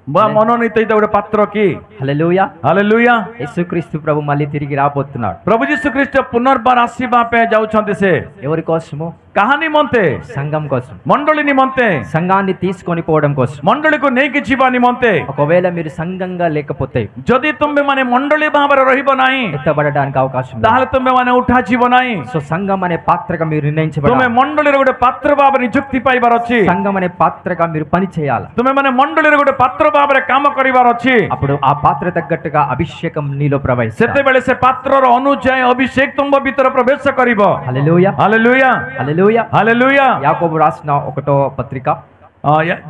ବା ମନୋନୀତ ହେଇଥିବା ଗୋଟେ ପାତ୍ର କି? హల్లెలూయా. ହାଲେଲୁୟା. యేసుక్రీస్తు ప్రభు మళ్ళీ తిరిగి రాబోతున్నాడు. ପ୍ରଭୁ ଯୀଶୁ ଖ୍ରୀଷ୍ଟ పునర్ବାର ଆସିବା ପାଇଁ ଯାଉଛନ୍ତି. ସେ ఎవరి కోసము? କାହା ନିମନ୍ତେ? సంఘం కోసం, ମଣ୍ଡଳୀ ନିମନ୍ତେ, సంఘాన్ని తీసుకొని పోవడం కోసం. ମଣ୍ଡଳୀକୁ ନେଇକି ଯିବା ନିମନ୍ତେ. ఒకవేళ మీరు సంఘంగా లేకపోతే ଯଦି ତୁମେ ମାନେ ମଣ୍ଡଳୀ ଭାବରେ ରହିବ ନାହିଁ, ఎత్తబడడానికి అవకాశం లేదు. ତାହେଲେ ତୁମେ ମାନେ ଉଠାଯିବ ନାହିଁ. సో సంఘం అనే పాత్రగా మీరు ତୁମେ నిర్ణయించబడాలి. ମଣ୍ଡଳୀର ଗୋଟେ ପାତ୍ର ଭାବରେ ନିଯୁକ୍ତି ପାଇବାର ଅଛି. సంఘం అనే పాత్రగా మీరు పని చేయాలి. ତୁମେ ମାନେ ମଣ୍ଡଳୀର ଗୋଟେ ପାତ୍ର ଭାବରେ କାମ କରିବାର ଅଛି. అప్పుడు ఆ పాత్ర తగ్గట్టుగా అభిషేకం నీలో ప్రవహిస్తుంది. ସେତେବେଳେ ସେ ପାତ୍ରର ଅନୁଯାୟୀ ଅଭିଷେକ ତୁମ ଭିତରେ ପ୍ରବେଶ କରିବ. హల్లెలూయా. ହାଲେଲୁୟା, హల్లెలూయా. ହାଲେଲୁୟା. యాకోబు రాసిన 1వ పత్రిక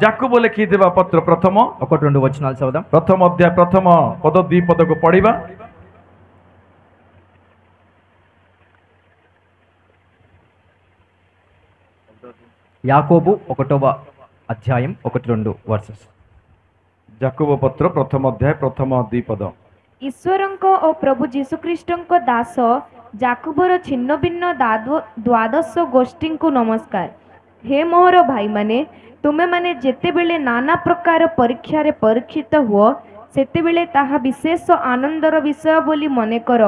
ଯାକୁବ ଲେଖିଥିବା ପତ୍ର ପ୍ରଥମ 1-2 వచనాలు చదువుదాం. ପ୍ରଥମ ଅଧ୍ୟାୟ ପ୍ରଥମ ପଦ 2 ପଦକୁ ପଢିବା. యాకోబు 1వ అధ్యాయం 1-2 వర్సెస్. ଯାକୁବ ପତ୍ର ପ୍ରଥମ ଅଧ୍ୟାୟ ପ୍ରଥମ 2 ପଦ. ଈଶ୍ୱରଙ୍କ ଓ ପ୍ରଭୁ ଯୀଶୁଖ୍ରୀଷ୍ଟଙ୍କ ଦାସ ଜାକୁବର ଛିନ୍ନ ଭିନ୍ନ ଦ୍ୱାଦଶ ଗୋଷ୍ଠୀଙ୍କୁ ନମସ୍କାର। ହେ ମୋହର ଭାଇମାନେ, ତୁମେମାନେ ଯେତେବେଳେ ନାନା ପ୍ରକାର ପରୀକ୍ଷାରେ ପରୀକ୍ଷିତ ହୁଅ, ସେତେବେଳେ ତାହା ବିଶେଷ ଆନନ୍ଦର ବିଷୟ ବୋଲି ମନେକର।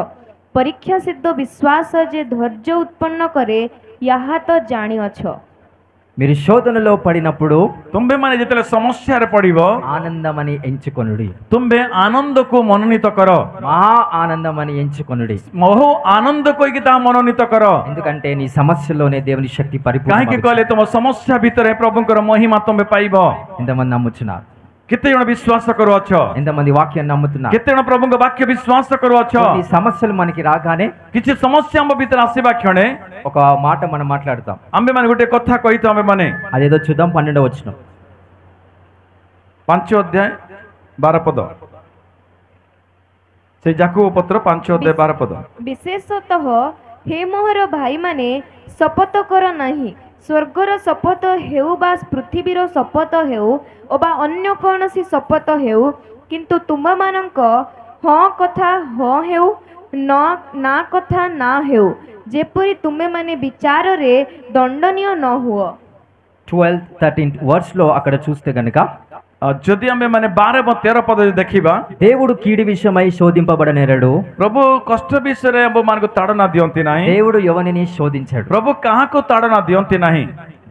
ପରୀକ୍ଷା ସିଦ୍ଧ ବିଶ୍ୱାସ ଯେ ଧୈର୍ଯ୍ୟ ଉତ୍ପନ୍ନ କରେ, ଏହା ତ ଜାଣିଅଛ। మీరు శోధనలో పడినప్పుడు ତୁମ୍ଭେମାନେ ଯେତେବେଳେ ସମସ୍ୟାରେ ପଡିବ, ఆనందమని ఎంచుకొనుడి. ତୁମ୍ଭେ ଆନନ୍ଦକୁ ମନୋନୀତ କର। మహా ఆనందమని ఎంచుకొనుడి. ବହୁ ଆନନ୍ଦ କହିକି ତାହା ମନୋନୀତ କର। ఎందుకంటే నీ సమస్యలోనే దేవుని శక్తి କାହିଁକି పరిపూర్ణ. କହିଲେ ତୁମ ସମସ୍ୟା ଭିତରେ ପ୍ରଭୁଙ୍କର ମହିମା ତୁମେ ପାଇବ। ఎంతమంది నమ్ముచున్నారు? କେତେ ଜଣ ବିଶ୍ୱାସ କରୁଅଛ? ఎంతమంది వాక్యాన్ని నమ్ముతున్నారు? କେତେ ଜଣ ପ୍ରଭୁଙ୍କ ବାକ୍ୟ ବିଶ୍ୱାସ କରୁଅଛ? ఈ సమస్యలు మనకి రాగానే କିଛି ସମସ୍ୟା ଆମ ଭିତରେ ଆସିବା କ୍ଷଣେ ఒక మాట మనం మాట్లాడతాం. ଆମ୍ଭେମାନେ ଗୋଟେ କଥା କହିଥାଉ। ଆମ୍ଭେମାନେ అదేదో చూద్దాం. 12వ వచనం 5 ଅଧ୍ୟାୟ 12 ପଦ। ସେ ଯାକୁବ ପତ୍ର 5 ଅଧ୍ୟାୟ 12 ପଦ। ବିଶେଷତଃ ହେ ମୋହର ଭାଇମାନେ, ଶପଥ କର ନାହିଁ, ସ୍ୱର୍ଗର ଶପଥ ହେଉ ବା ପୃଥିବୀର ଶପଥ ହେଉ ଅବା ଅନ୍ୟ କୌଣସି ଶପଥ ହେଉ, କିନ୍ତୁ ତୁମମାନଙ୍କ ହଁ କଥା ହଁ ହେଉ, ନା କଥା ନା ହେଉ, ଯେପରି ତୁମେମାନେ ବିଚାରରେ ଦଣ୍ଡନୀୟ ନ ହୁଅ। 12-13 వర్స్లో అక్కడ చూస్తే గనుక ଯଦି ଆମେ ମାନେ 12 ଏବଂ 13 ପଦ ଦେଖିବା, దేవుడు కీడి విషయమై శోధింపబడనేరడు. ପ୍ରଭୁ କଷ୍ଟ ବିଷୟରେ ଆମମାନଙ୍କୁ ତାଡ଼ନା ଦିଅନ୍ତି ନାହିଁ। దేవుడు ఎవరిని శోధించాడు? ପ୍ରଭୁ କାହାକୁ ତାଡ଼ନା ଦିଅନ୍ତି ନାହିଁ।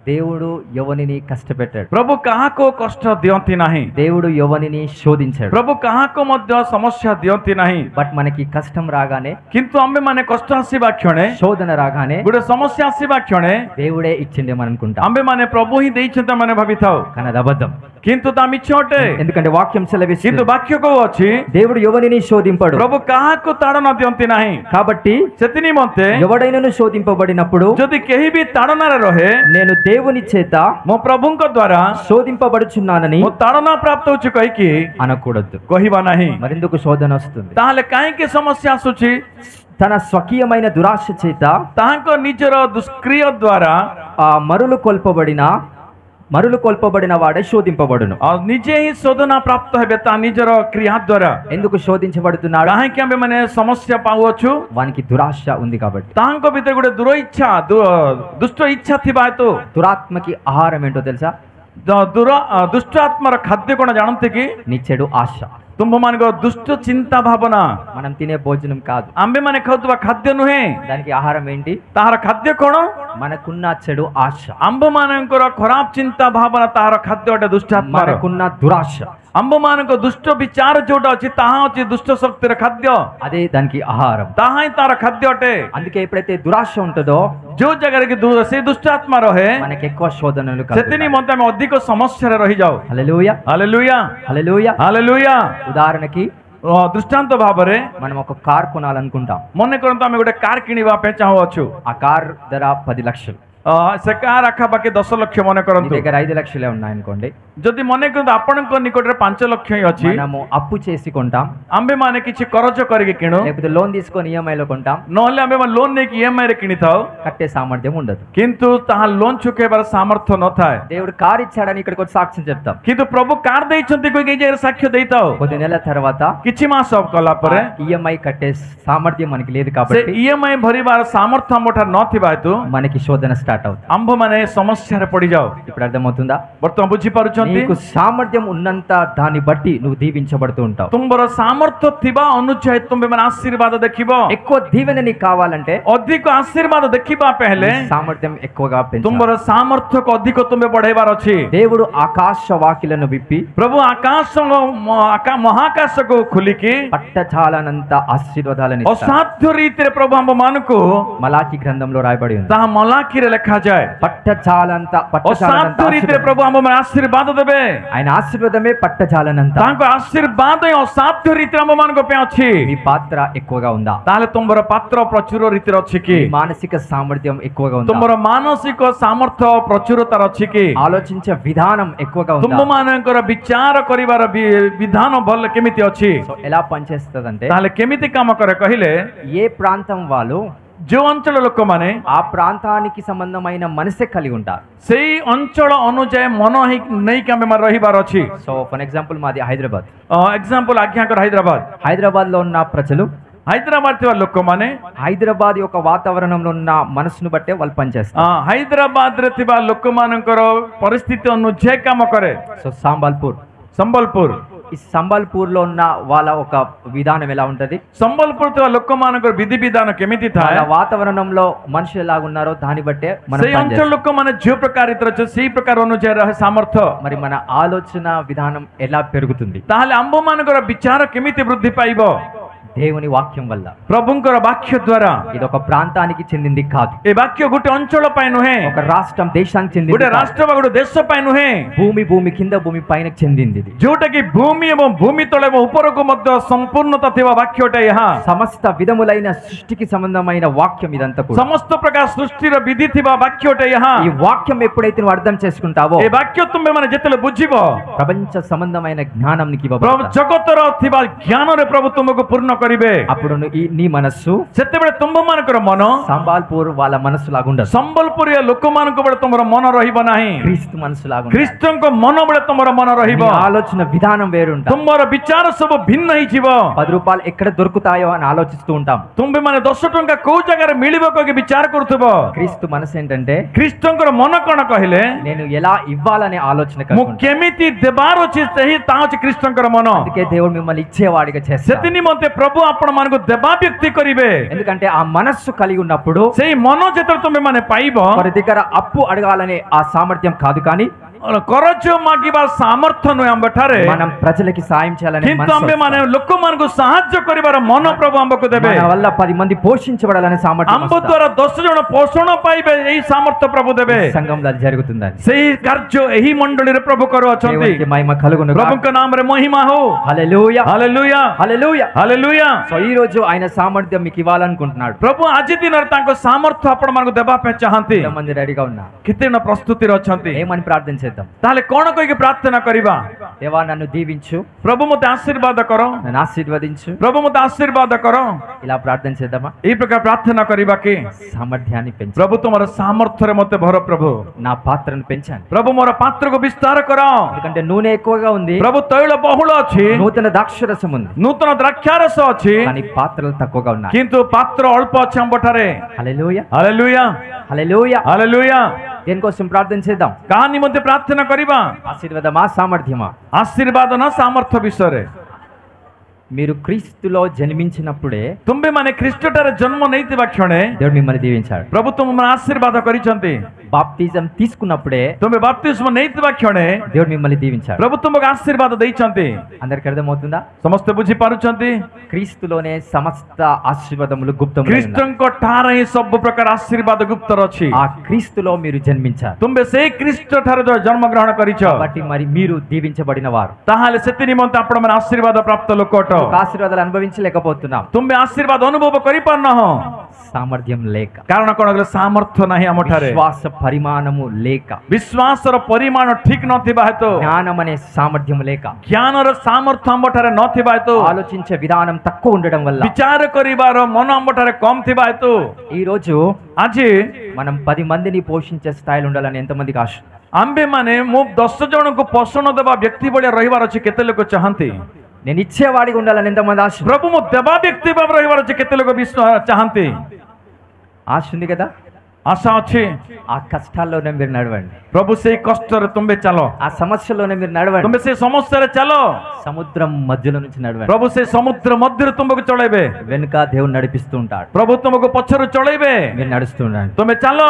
దేవుడు ఎవరిని కష్టపెట్టాడు? ପ୍ରଭୁ କାହାକୁ କଷ୍ଟ ଦିଅନ୍ତି ନାହିଁ। దేవుడు ఎవరిని శోధించాడు? ପ୍ରଭୁ କାହାକୁ ମଧ୍ୟ ସମସ୍ୟା ଦିଅନ୍ତି ନାହିଁ। బట్ మనకి కష్టం రాగానే, କିନ୍ତୁ ଆମେ ମାନେ କଷ୍ଟ ଆସିବା କ୍ଷଣେ, శోధన రాగానే ଗୋଟେ ସମସ୍ୟା ଆସିବା କ୍ଷଣେ దేవుడే ఇచ్చిండేమని అనుకుంటాం. ଆମେ ମାନେ ପ୍ରଭୁ ହିଁ ଦେଇଛନ୍ତି ଆମେ ଭାବିଥାଉ, కానీ అది అబద్ధం. କିନ୍ତୁ ତା ମିଛ ଅଟେ। ఎందుకంటే వాక్యం କିନ୍ତୁ సెలవిస్తుంది ବାକ୍ୟ କହୁଅଛି దేవుడు ఎవరిని శోధింపడు. ପ୍ରଭୁ କାହାକୁ ତାଡ଼ନା ଦିଅନ୍ତି ନାହିଁ। కాబట్టి ସେଥି ନିମନ୍ତେ ఎవడైనను శోధింపబడినప్పుడు ଯଦି କେହି ବି ତାଡ଼ନାରେ ରହେ, నేను దేవుని చేత ମୋ ପ୍ରଭୁଙ୍କ ଦ୍ଵାରା శోధింపబడుచున్నానని ମୁଁ ତାଡ଼ନା ପ୍ରାପ୍ତ ହଉଛି କହିକି అనకూడదు. କହିବା ନାହିଁ। మరెందుకు శోధన వస్తుంది? ତାହେଲେ କାହିଁକି ସମସ୍ୟା ଆସୁଛି? తన స్వకీయమైన దురాశ చేత ତାହାଙ୍କ ନିଜର ଦୁଷ୍କ୍ରିୟ ଦ୍ଵାରା ఆ మరులు కొల్పబడిన మరులు కొల్పబడిన వాడే శోధింపబడును. ନିଜେ ହିଁ ଶୋଧନା ପ୍ରାପ୍ତ ହେବେ ତା ନିଜର କ୍ରିୟା ଦ୍ୱାରା। ఎందుకు శోధించబడుతున్నాడు? କାହିଁକି ଆମେ ମାନେ ସମସ୍ୟା ପାଉଅଛୁ? వానికి దురాశ ఉంది కాబట్టి. ତାଙ୍କ ଭିତରେ ଗୋଟେ ଦୁଷ୍ଟ ଇଚ୍ଛା ଥିବା ହେତୁ। దురాత్మకి ఆహారం ఏంటో తెలుసా? ଦୁଷ୍ଟ ଆତ୍ମାର ଖାଦ୍ୟ କଣ ଜାଣନ୍ତି କି? నీ చెడు ఆశ. ତୁମମାନଙ୍କ ଦୁଷ୍ଟ ଚିନ୍ତା ଭାବନା। మనం తినే భోజనం కాదు, ଆମ୍ଭେ ମାନେ ଖାଉଥିବା ଖାଦ୍ୟ ନୁହେଁ। దానికి ఆహారం ఏంటి? ତାହାର ଖାଦ୍ୟ କଣ? మనకున్న చెడు ఆశ, ଆମ୍ଭମାନଙ୍କର ଖରାପ ଚିନ୍ତା ଭାବନା ତାହାର ଖାଦ୍ୟ ଅଟେ ଦୁଷ୍ଟ ଆତ୍ମାର। మనకున్న దురాశ, ଆମ୍ଭମାନଙ୍କ ଦୁଷ୍ଟ ବିଚାର ଯୋଉଟା ଅଛି ତାହା ଅଛି ଦୁଷ୍ଟ ଶକ୍ତିର ଖାଦ୍ୟ। అదే దానికి ఆహారం. ତାହା ହିଁ ତାର ଖାଦ୍ୟ ଅଟେ। అందుకే ఎప్పుడైతే దురాశ ఉంటుందో ଯୋଉ ଜାଗାରେ କି ସେ ଦୁଷ୍ଟ ଆତ୍ମା ରହେ మనకి ఎక్కువ శోధనలు ସେଥି కలుగుతాయి. ନିମନ୍ତେ ଆମେ ଅଧିକ ସମସ୍ୟାରେ ରହିଯାଉ। హల్లెలూయా, ହାଲେଲୁୟା, హల్లెలూయా. ହାଲେଲୁୟା। ఉదాహరణకి ଦୃଷ୍ଟାନ୍ତ ଭାବରେ మనం ఒక కార్ కొనాలనుకుంటాం. ମନେ କରନ୍ତୁ ଆମେ ଗୋଟେ କାର୍ କିଣିବା ପାଇଁ ଚାହୁଁଅଛୁ। ఆ కార్ ధర 10 లక్షలు. ସେ କାର୍ ଆଖାପାଖି 10 ଲକ୍ଷ ମନେ మీ କରନ୍ତୁ। దగ్గర 5 లక్షలే ఉన్నాయనుకోండి, ଯଦି ମନେ କରନ୍ତୁ ଆପଣଙ୍କ ନିକଟରେ 5 ଲକ୍ଷ ହିଁ ଅଛି, మనము అప్పు చేసి కొంటాం, ଆମ୍ଭେ ମାନେ କିଛି କରଜ କରିକି କିଣୁ, లేకపోతే లోన్ తీసుకొని ఈఎంఐలో కొంటాం. ନହେଲେ ଆମେ ଲୋନ୍ ନେଇକି EMI ରେ କିଣିଥାଉ, కట్టే సామర్థ్యం ఉండదు. କିନ୍ତୁ ତାହା ଲୋନ୍ ଚୁକେଇବାର ସାମର୍ଥ୍ୟ ନଥାଏ। దేవుడు కార్ ఇచ్చాడని ఇక్కడికి వచ్చి సాక్ష్యం చెప్తాం. କିନ୍ତୁ ପ୍ରଭୁ କାର୍ ଦେଇଛନ୍ତି କହିକି ଏଇ ଜାଗାରେ ସାକ୍ଷ୍ୟ ଦେଇଥାଉ। కొద్ది నెలల తర్వాత କିଛି ମାସ କଲା ପରେ ఈఎంఐ కట్టే సామర్థ్యం మనకి లేదు ସେ కాబట్టి EMI ଭରିବାର ସାମର୍ଥ୍ୟ ଆମଠାରେ ନଥିବା ହେତୁ మనకి శోధన స్టార్ట్ అవుతుంది. ଆମ୍ଭମାନେ ସମସ୍ୟାରେ ପଡ଼ିଯାଉ। ఇప్పుడు అర్థమవుతుందా? ବର୍ତ୍ତମାନ ବୁଝିପାରୁଛନ୍ତି? నీకు సామర్థ్యం ఉన్నంత దాన్ని బట్టి నువ్వు దీవించబడుతూ ఉంటావు. ତୁମର ସାମର୍ଥ୍ୟ ଥିବା ଅନୁଯାୟୀ ତୁମେମାନେ ଆଶୀର୍ବାଦ ଦେଖିବ। ఎక్కువ దీవెన నీకు కావాలంటే ଅଧିକ ଆଶୀର୍ବାଦ ଦେଖିବା ପାଇଁ ହେଲେ సామర్థ్యం ఎక్కువగా పెంచాలి. ତୁମର ସାମର୍ଥ୍ୟକୁ ଅଧିକ ତୁମେ ବଢେଇବାର ଅଛି। దేవుడు ఆకాశ వాకిలను విప్పి ପ୍ରଭୁ ମହାକାଶକୁ ଖୋଲିକି పట్టచాలనంత ఆశీర్వాదాలను ఇస్తాడు. ଅସାଧ୍ୟ రీతిରେ ପ୍ରଭୁ ଆମ୍ଭମାନଙ୍କୁ మలాకి గ్రంథంలో రాయబడి ఉంది. ତାହା ମଲାଖିରେ ଲେଖାଯାଏ। పట్టచాలంత ଅସାଧ୍ୟ రీతిରେ ପ୍ରଭୁ ଆମ୍ଭମାନେ ଆଶୀର୍ବାଦ ଦେବେ। ఆయన ఆశీర్వాదమే పట్టచాలనంత. ତାଙ୍କ ଆଶୀର୍ବାଦ ହିଁ ଅସାଧ୍ୟ రీତିରେ ଆମ୍ଭମାନଙ୍କ ପାଇଁ ଅଛି। మీ పాత్ర ఎక్కువగా ఉందా? ତାହେଲେ ତୁମର ପାତ୍ର ପ୍ରଚୁର ରୀତିରେ ଅଛି କି? మీ మానసిక సామర్థ్యం ఎక్కువగా ఉందా? ତୁମର ମାନସିକ ସାମର୍ଥ୍ୟ ପ୍ରଚୁରତାର ଅଛି କି? ఆలోచించే విధానం ఎక్కువగా ఉందా? ତୁମମାନଙ୍କର ବିଚାର କରିବାର ବିଧାନ ଭଲ କେମିତି ଅଛି? సో ఎలా పనిచేస్తుందంటే, ତାହେଲେ କେମିତି କାମ କରେ କହିଲେ, ఏ ప్రాంతం వాళ్ళు ଯେଉଁ ଅଞ୍ଚଳ ଲୋକମାନେ ఆ ప్రాంతానికి సంబంధమైన మనసే కలిగి ఉంటారు. ସେଇ ଅଞ୍ଚଳ ଅନୁଯାୟୀ ମନ ନେଇକି ଆମେ ରହିବାର ଅଛି। సో ఫర్ ఎగ్జాంపుల్ మాది హైదరాబాద్. ఎగ్జాంపుల్ ఆజ్ఞాకର హైదరాబాద్। హైదరాబాద్ లో ఉన్న ప్రజలు, హైదరాబాద్ ଥିବା ଲୋକମାନେ హైదరాబాద్ యొక్క వాతావరణంలో ఉన్న మనసును బట్టే వాళ్ళు పనిచేస్తారు. ହାଇଦ୍ରାବାଦରେ ଥିବା ଲୋକମାନଙ୍କର ପରିସ୍ଥିତି ଅନୁଯାୟୀ କାମ କରେ। సో ସମ୍ବଲପୁର ఈ సంబల్పూర్ లో ఉన్న వాళ్ళ ఒక విధానం ఎలా ఉంటది? ସମ୍ବଲପୁର ଥିବା ଲୋକମାନଙ୍କର ବିଧି ବିଧାନ କେମିତି ଥାଏ? వాళ్ళ వాతావరణంలో మనుషులు ఎలా ఉన్నారో దాన్ని బట్టే మనం ସେଇ ଅଞ୍ଚଳ ଲୋକମାନେ ଯେଉଁ ପ୍ରକାର ରୀତିରେ ଅଛି ସେଇ ପ୍ରକାର ଅନୁଯାୟୀ ରହେ ସାମର୍ଥ୍ୟ। మరి మన ఆలోచన విధానం ఎలా పెరుగుతుంది? ତାହେଲେ ଆମ୍ଭମାନଙ୍କର ବିଚାର କେମିତି ବୃଦ୍ଧି ପାଇବ? దేవుని వాక్యం వల్ల. ପ୍ରଭୁଙ୍କର ବାକ୍ୟ ଦ୍ୱାରା। ఇది ఒక ప్రాంతానికి చెందింది కాదు, ଏ ବାକ୍ୟ ଗୋଟେ ଅଞ୍ଚଳ ପାଇଁ ନୁହେଁ, ఒక రాష్ట్రం దేశానికి చెందింది ଗୋଟେ కాదు. ରାଷ୍ଟ୍ର ବା ଗୋଟେ ଦେଶ ପାଇଁ ନୁହେଁ, భూమి కింద భూమి పైన చెందింది ఇది. ଯୋଉଟା କି ଭୂମି ଏବଂ ଭୂମି ତଳେ ଏବଂ ଉପରକୁ ମଧ୍ୟ ସମ୍ପୂର୍ଣ୍ଣତା ଥିବା ବାକ୍ୟଟା ଏହା। సమస్త విధములైన సృష్టికి సంబంధమైన వాక్యం ఇదంతా కూడా. ସମସ୍ତ ପ୍ରକାର ସୃଷ୍ଟିର ବିଧି ଥିବା ବାକ୍ୟଟା ଏହା। ఈ వాక్యం ఎప్పుడైతే నువ్వు అర్థం చేసుకుంటావో, ଏ ବାକ୍ୟ ତୁମେ ମାନେ ଯେତେବେଳେ ବୁଝିବ, ప్రపంచ సంబంధమైన జ్ఞానం నీకు ପ୍ରଭୁ ఇవ్వబడుతుంది. ଜଗତର ଥିବା ଜ୍ଞାନରେ ପ୍ରଭୁ ତୁମକୁ ପୂର୍ଣ୍ଣ କରିବେ। అప్పుడు నీ మనస్సు ସେତେବେଳେ ତୁମମାନଙ୍କର ମନ సంబాల్పూర్ వాళ్ళ మనస్సు లాగుండదు, ସମ୍ବଲପୁରୀୟ ଲୋକମାନଙ୍କ ବେଳେ ତୁମର ମନ ରହିବ ନାହିଁ, క్రీస్తు మనస్సు లాగుండదు. ଖ୍ରୀଷ୍ଟଙ୍କ ମନ ବେଳେ ତୁମର ମନ ରହିବ। నీ ఆలోచన విధానం వేరుంటుంది. ତୁମର ବିଚାର ସବୁ ଭିନ୍ନ ହେଇଯିବ। 10 రూపాయలు ఎక్కడ దొరుకుతాయో అని ఆలోచిస్తూ ఉంటాం. ତୁମେ ମାନେ 10 ଟଙ୍କା କୋଉ ଜାଗାରେ ମିଳିବ କହିକି ବିଚାର କରୁଥିବ। క్రీస్తు మనసు ఏంటంటే, ଖ୍ରୀଷ୍ଟଙ୍କର ମନ କଣ କହିଲେ, నేను ఎలా ఇవ్వాలనే ఆలోచన ମୁଁ కలుగుతుంది. କେମିତି ଦେବାର ଅଛି ସେହି ତାହା ଅଛି ଖ୍ରୀଷ୍ଟଙ୍କର ମନ। అందుకే దేవుడు మిమ్మల్ని ఇచ్చేవాడిగా చేస్తాడు. ସେଥି ନିମନ୍ତେ ପ୍ରଭୁ ଆପଣମାନଙ୍କୁ ଦେବା ବ୍ୟକ୍ତି କରିବେ। ఎందుకంటే ఆ మనస్సు కలిగి ఉన్నప్పుడు ସେଇ ମନ ଯେତେବେଳେ ତୁମେ ମାନେ ପାଇବ, వారి దగ్గర అప్పు అడగాలనే ఆ సామర్థ్యం కాదు, కానీ କରଜ ମାଗିବା ସାମର୍ଥ୍ୟ ନୁହେଁ ଆମ୍ଭଠାରେ, మనం ప్రజలకి సాయం చేయాలనే କିନ୍ତୁ మనస్సు ଆମ୍ଭେ ମାନେ ଲୋକମାନଙ୍କୁ ସାହାଯ୍ୟ କରିବାର ମନ ପ୍ରଭୁ ଆମ୍ଭକୁ ଦେବେ। మన వల్ల 10 మంది పోషించబడాలనే సామర్థ్యం ଆମ୍ଭ ଦ୍ୱାରା 10 ଜଣ ପୋଷଣ ପାଇବେ, ଏହି ସାମର୍ଥ୍ୟ ପ୍ରଭୁ ଦେବେ। సంఘంలో అది జరుగుతుందని ସେଇ କାର୍ଯ୍ୟ ଏହି ମଣ୍ଡଳୀରେ ପ୍ରଭୁ କରୁଅଛନ୍ତି। దేవునికి మహిమ కలుగును గాక. ପ୍ରଭୁଙ୍କ ନାମରେ ମହିମା ହଉ। హల్లెలూయా, ହାଲେଲୁୟା, హల్లెలూయా. ହାଲେଲୁୟା। సో ఈ రోజు ఆయన సామర్థ్యం మీకు ఇవ్వాలనుకుంటున్నాడు. ପ୍ରଭୁ ଆଜି ଦିନରେ ତାଙ୍କ ସାମର୍ଥ୍ୟ ଆପଣମାନଙ୍କୁ ଦେବା ପାଇଁ ଚାହାନ୍ତି। ఎంతమంది రెడీగా ఉన్నారు? କେତେ ଜଣ ପ୍ରସ୍ତୁତିରେ ଅଛନ୍ତି? ఏమని ప్రార్థన చేద్దాం? చేద్దాం. ତାହେଲେ କଣ କହିକି ପ୍ରାର୍ଥନା କରିବା? దేవా నన్ను దీవించు, ପ୍ରଭୁ ମୋତେ ଆଶୀର୍ବାଦ କର, నన్ను ఆశీర్వదించు. ପ୍ରଭୁ ମୋତେ ଆଶୀର୍ବାଦ କର. ఇలా ప్రార్థన చేద్దామా? এই ପ୍ରକାର ପ୍ରାର୍ଥନା କରିବା କି? సామర్థ్యాన్ని పెంచు. ପ୍ରଭୁ ତୁମର ସାମର୍ଥ୍ୟରେ ମୋତେ ଭର ପ୍ରଭୁ. నా పాత్రను పెంచండి. ପ୍ରଭୁ ମୋର ପାତ୍ରକୁ ବିସ୍ତାର କର. ఎందుకంటే నూనె ఎక్కువగా ఉంది, ପ୍ରଭୁ ତୈଳ ବହୁଳ ଅଛି, నూతన ద్రాక్షరసం ఉంది, ନୂତନ ଦ୍ରାକ୍ଷାରସ ଅଛି, కానీ పాత్రలు తక్కువగా ఉన్నాయి. କିନ୍ତୁ ପାତ୍ର ଅଳ୍ପ ଅଛି ଆମ୍ବଠାରେ. హల్లెలూయా, ହାଲେଲୁୟା, హల్లెలూయా. ହାଲେଲୁୟା. దేనికోసం ప్రార్థన చేద్దాం? କାହା ନିମନ୍ତେ ପ୍ରାର୍ଥନା କରିବା? ఆశీర్వాదమా, సామర్థ్యమా? ଆଶୀର୍ବାଦ ନା ସାମର୍ଥ୍ୟ ବିଷୟରେ? మీరు క్రీస్తులో జన్మించినప్పుడే ତୁମ୍ଭେମାନେ ଖ୍ରୀଷ୍ଟଠାରେ ଜନ୍ମ ନେଇଥିବା କ୍ଷଣେ దేవుడు మిమ్మల్ని దీవించాడు. ପ୍ରଭୁ ତୁମମାନେ ଆଶୀର୍ବାଦ କରିଛନ୍ତି. బాప్తిజం తీసుకున్నప్పుడే ତୁମେ ବାପ୍ତିସ୍ମ ନେଇଥିବା କ୍ଷଣେ దేవుడు మిమ్మల్ని దీవించాడు. ପ୍ରଭୁ ତୁମକୁ ଆଶୀର୍ବାଦ ଦେଇଛନ୍ତି. అందరికి అర్థమవుతుందా? ସମସ୍ତେ ବୁଝିପାରୁଛନ୍ତି? క్రీస్తులోనే సమస్త ఆశీర్వాదములు గుప్తములు. ଖ୍ରୀଷ୍ଟଙ୍କ ଠାରେ ହିଁ ସବୁ ପ୍ରକାର ଆଶୀର୍ବାଦ ଗୁପ୍ତର ଅଛି. ఆ క్రీస్తులో మీరు జన్మించారు ତୁମ୍ଭେ ସେଇ ଖ୍ରୀଷ୍ଟ ଠାରେ ଜନ୍ମ ଗ୍ରହଣ କରିଛ. కాబట్టి మరి మీరు దీవించబడిన వారు. ତାହେଲେ ସେଥି ନିମନ୍ତେ ଆପଣମାନେ ଆଶୀର୍ବାଦ ପ୍ରାପ୍ତ ଲୋକ ଅଟ. ఆశీర్వాదాలు అనుభవించలేకపోతున్నాం, ତୁମେ ଆଶୀର୍ବାଦ ଅନୁଭବ କରିପାରୁନାହଁ. సామర్థ్యం లేక, କାରଣ କଣ କହିଲେ? ସାମର୍ଥ୍ୟ ନାହିଁ ଆମ ଠାରେ. విశ్వాస పరిమాణము లేక, ବିଶ୍ୱାସର ପରିମାଣ ଠିକ ନଥିବା ହେତୁ, జ్ఞానం అనే సామర్థ్యం లేక, ଜ୍ଞାନର ସାମର୍ଥ୍ୟ ଆମ ଠାରେ ନଥିବା ହେତୁ, ఆలోచించే విధానం తక్కువ ఉండడం వల్ల, ବିଚାର କରିବାର ମନ ଆମ ଠାରେ କମ ଥିବା ହେତୁ ఈ రోజు ଆଜି మనం 10 మందిని పోషించే స్థాయిలో ఉండాలని ఎంతమందికి ఆశ? ଆମ୍ଭେମାନେ ମୁଁ 10 ଜଣଙ୍କୁ ପୋଷଣ ଦେବା ବ୍ୟକ୍ତି ଭଳିଆ ରହିବାର ଅଛି କେତେ ଲୋକ ଚାହାନ୍ତି? నేను ఇచ్చేవాడిగా ఉండాలని ఎంతమంది ఆశ? ପ୍ରଭୁ ମୁଁ ଦେବା ବ୍ୟକ୍ତି ଭାବରେ ରହିବାର ଅଛି କେତେ ଲୋକ ଚାହାନ୍ତି? ఆశ ఉంది కదా? ଆଶା ଅଛି. ఆ కష్టాల్లోనే మీరు నడవండి, ପ୍ରଭୁ ସେଇ କଷ୍ଟରେ ତୁମେ ଚାଲ, ఆ సమస్యలోనే మీరు నడవండి, ତୁମେ ସେଇ ସମସ୍ୟାରେ ଚାଲ. సముద్రం మధ్యలో నుంచి నడవండి. ପ୍ରଭୁ ସେଇ ସମୁଦ୍ର ମଧ୍ୟରେ ତୁମକୁ ଚଳେଇବେ. వెనుక దేవుడు నడిపిస్తూ ఉంటాడు, ପ୍ରଭୁ ତୁମକୁ పଛରୁ ଚଳେଇବେ. మీరు నడుస్తూ ఉండండి. ତୁମେ ଚାଲ.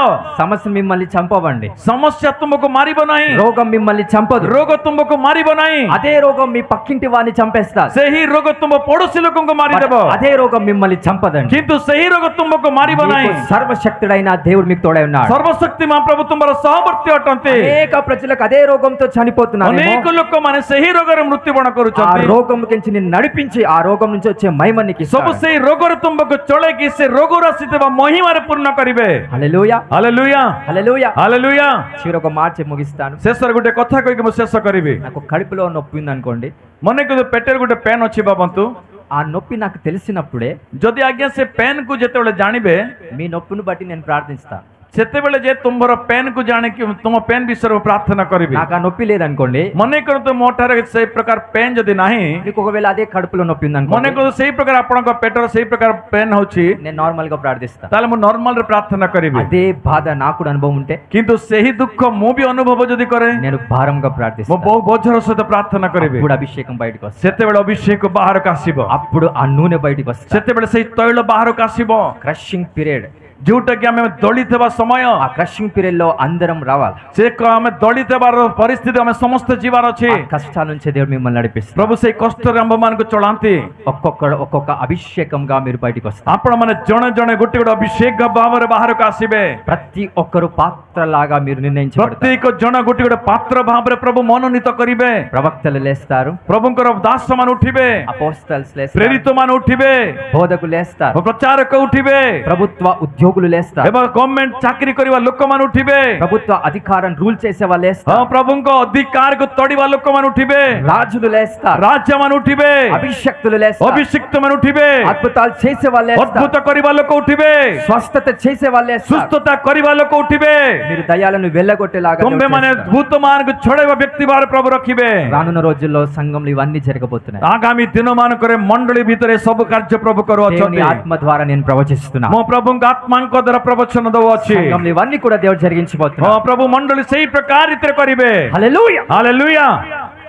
సమస్య మిమ్మల్ని చంపవండి, ସମସ୍ୟା ତୁମକୁ ମାରିବ ନାହିଁ, రోగం మిమ్మల్ని చంపదు, ରୋଗ ତୁମକୁ ମାରିବ ନାହିଁ. అదే రోగం మీ పక్కింటి వాడిని చంపేస్తారు, ସେହି ରୋଗ ତୁମ ପଡୋଶୀ ଲୋକଙ୍କୁ ମାରିଦେବ, అదే రోగం మిమ్మల్ని చంపదండి. କିନ୍ତୁ ସେହି ରୋଗ ତୁମକୁ ମାରିବ ନାହିଁ. మీకు సర్వశక్తుడైన దేవుడు మీకు తోడై ఉన్నాడు. ସର୍ବଶକ୍ତିମାନ ପ୍ରଭୁ ତୁମର ସହବର୍ତ୍ତୀ ଅଟନ୍ତି. అనేక ప్రజలకు అదే రోగంతో చనిపోతున్నారు, ଅନେକ ଲୋକମାନେ ସେହି ରୋଗରେ ମୃତ୍ୟୁବରଣ ఆ କରୁଛନ୍ତି. రోగం నుంచి నిన్ను నడిపించి ఆ రోగం నుంచి వచ్చే మహిమ నీకు ସବୁ ఇస్తాడు. ସେହି ରୋଗରେ ତୁମକୁ ଚଳେଇକି ସେ ରୋଗରୁ ଆସିଥିବା ମହିମାରେ ପୂର୍ଣ୍ଣ କରିବେ. హల్లెలూయా, ହାଲେଲୁୟା, హల్లెలూయా. ହାଲେଲୁୟା. చివరి ఒక మాట చెప్పి ముగిస్తాను. ଶେଷରେ ଗୋଟେ କଥା କହିକି ମୁଁ ଶେଷ କରିବି. నాకు కడుపులో నొప్పి ఉంది అనుకోండి, ମନେକର ପେଟରେ ଗୋଟେ ପେନ୍ ଅଛି ଭାବନ୍ତୁ. ఆ నొప్పి నాకు తెలిసినప్పుడే ଯଦି ଆଜ୍ଞା ସେ ପେନ୍ କୁ ଯେତେବେଳେ ଜାଣିବେ, మీ నొప్పిని బట్టి నేను ప్రార్థిస్తాను. ସେତେବେଳେ ଯେ ତୁମର ପେନ୍ କୁ ଜାଣିକି ତୁମ ପେନ୍ ବିଷୟରେ ପ୍ରାର୍ଥନା କରିବି. నాకు ఆ నొప్పి లేదనుకోండి, ମନେ କରନ୍ତୁ ମୋ ଠାରେ ସେଇ ପ୍ରକାର ପେନ୍ ଯଦି ନାହିଁ, మీకు ఒకవేళ అదే కడుపులో నొప్పి ఉంది ମନେ అనుకోండి, କରନ୍ତୁ ସେଇ ପ୍ରକାର ଆପଣଙ୍କ ପେଟର ସେଇ ପ୍ରକାର ପେନ୍ ହଉଛି, నేను నార్మల్ గా ప్రార్థిస్తాను. ତାହେଲେ ମୁଁ ନର୍ମାଲ ରେ ପ୍ରାର୍ଥନା କରିବି. అదే బాధ నాకు కూడా అనుభవం ఉంటే କିନ୍ତୁ ସେହି ଦୁଃଖ ମୁଁ ବି ଅନୁଭବ ଯଦି କରେ, నేను భారంగా ମୁଁ ప్రార్థిస్తాను. ବହୁ ବୋଝର ସହିତ ପ୍ରାର୍ଥନା କରିବି. అప్పుడు అభిషేకం బయటకు వస్తుంది, ସେତେବେଳେ ଅଭିଷେକ ବାହାରକୁ ଆସିବ, అప్పుడు ఆ నూనె బయటకు వస్తుంది. ସେତେବେଳେ ସେଇ ତୈଳ ବାହାରକୁ ଆସିବ, క్రషింగ్ పీరియడ్, ଯୋଉଟା କି ଆମେ ଦଳିଥିବା ସମୟ, ఆ క్రషింగ్ పీరియడ్ లో అందరం రావాలి. ସେ ଆମେ ଦଳିଥିବାର ପରିସ୍ଥିତି ଆମେ ସମସ୍ତେ ଯିବାର ଅଛି. ఆ కష్టాల నుంచి దేవుడు మిమ్మల్ని నడిపిస్తారు. ପ୍ରଭୁ ସେଇ କଷ୍ଟରେ ଆମ୍ଭମାନଙ୍କୁ ଚଳାନ୍ତି. ఒక్కొక్క అభిషేకంగా మీరు బయటకు వస్తారు. ଆପଣମାନେ ଜଣେ ଜଣେ ଗୋଟେ ଗୋଟେ ଅଭିଷେକ ଭାବରେ ବାହାରକୁ ଆସିବେ. ప్రతి ఒక్కరు పాత్ర లాగా మీరు నిర్ణయించబడతారు. ପ୍ରତ୍ୟେକ ଜଣ ଗୋଟେ ଗୋଟେ ପାତ୍ର ଭାବରେ ପ୍ରଭୁ ମନୋନୀତ କରିବେ. ప్రవక్తలు లేస్తారు, ପ୍ରଭୁଙ୍କର ଦାସମାନେ ଉଠିବେ, అపోస్తల్స్ లేస్తారు, ପ୍ରେରିତ ମାନେ ଉଠିବେ, బోధకులు లేస్తారు, ପ୍ରଚାରକ ఉଠିବେ, ప్రభుత్వ ఉద్యోగులు లేస్తారు, ଏବଂ ଗଭର୍ଣ୍ଣମେଣ୍ଟ ଚାକିରି କରିବା ଲୋକମାନେ ଉଠିବେ, ప్రభుత్వ అధికారం రూల్ చేసే వాళ్ళు లేస్తారు, ପ୍ରଭୁଙ୍କ ଅଧିକାରକୁ ତଡ଼ିବା ଲୋକମାନେ ଉଠିବେ, రాజులు లేస్తారు, ରାଜାମାନେ ଉଠିବେ, అభిషక్తులు లేస్తారు, ଅଭିଷିକ୍ତ ମାନେ ଉଠିବେ, అద్భుతాలు చేసే వాళ్ళు లేస్తారు, ଅଦ୍ଭୁତ କରିବା ଲୋକ ఉଠିବେ, స్వస్థత చేసే వాళ్ళు లేస్తారు. ସୁସ୍ଥତା କରିବା ଲୋକ ଉଠିବେ, మీరు దయ్యాలను వెళ్ళగొట్టేలాగా దేవుడు ତୁମ୍ଭେମାନେ చేస్తారు. ଭୂତମାନଙ୍କୁ ଛଡ଼େଇବା ବ୍ୟକ୍ତି ଭାବରେ ପ୍ରଭୁ ରଖିବେ. రానున్న రోజుల్లో సంఘంలో ఇవన్నీ జరగబోతున్నాయి. ଆଗାମୀ ଦିନମାନଙ୍କରେ ମଣ୍ଡଳୀ ଭିତରେ ସବୁ କାର୍ଯ୍ୟ ପ୍ରଭୁ దేవుని କରୁଅଛନ୍ତି. ఆత్మ ద్వారా నేను ప్రవచిస్తున్నాను. ମୋ ପ୍ରଭୁଙ୍କ ଆତ୍ମାଙ୍କ ଦ୍ୱାରା ପ୍ରବଚନ ଦଉଅଛି. సంఘంలో ఇవన్నీ కూడా దేవుడు జరిగించబోతున్నాడు. ପ୍ରଭୁ ମଣ୍ଡଳୀ ସେଇ ପ୍ରକାର ରୀତିରେ କରିବେ. హల్లెలూయా, ହାଲେଲୁୟା,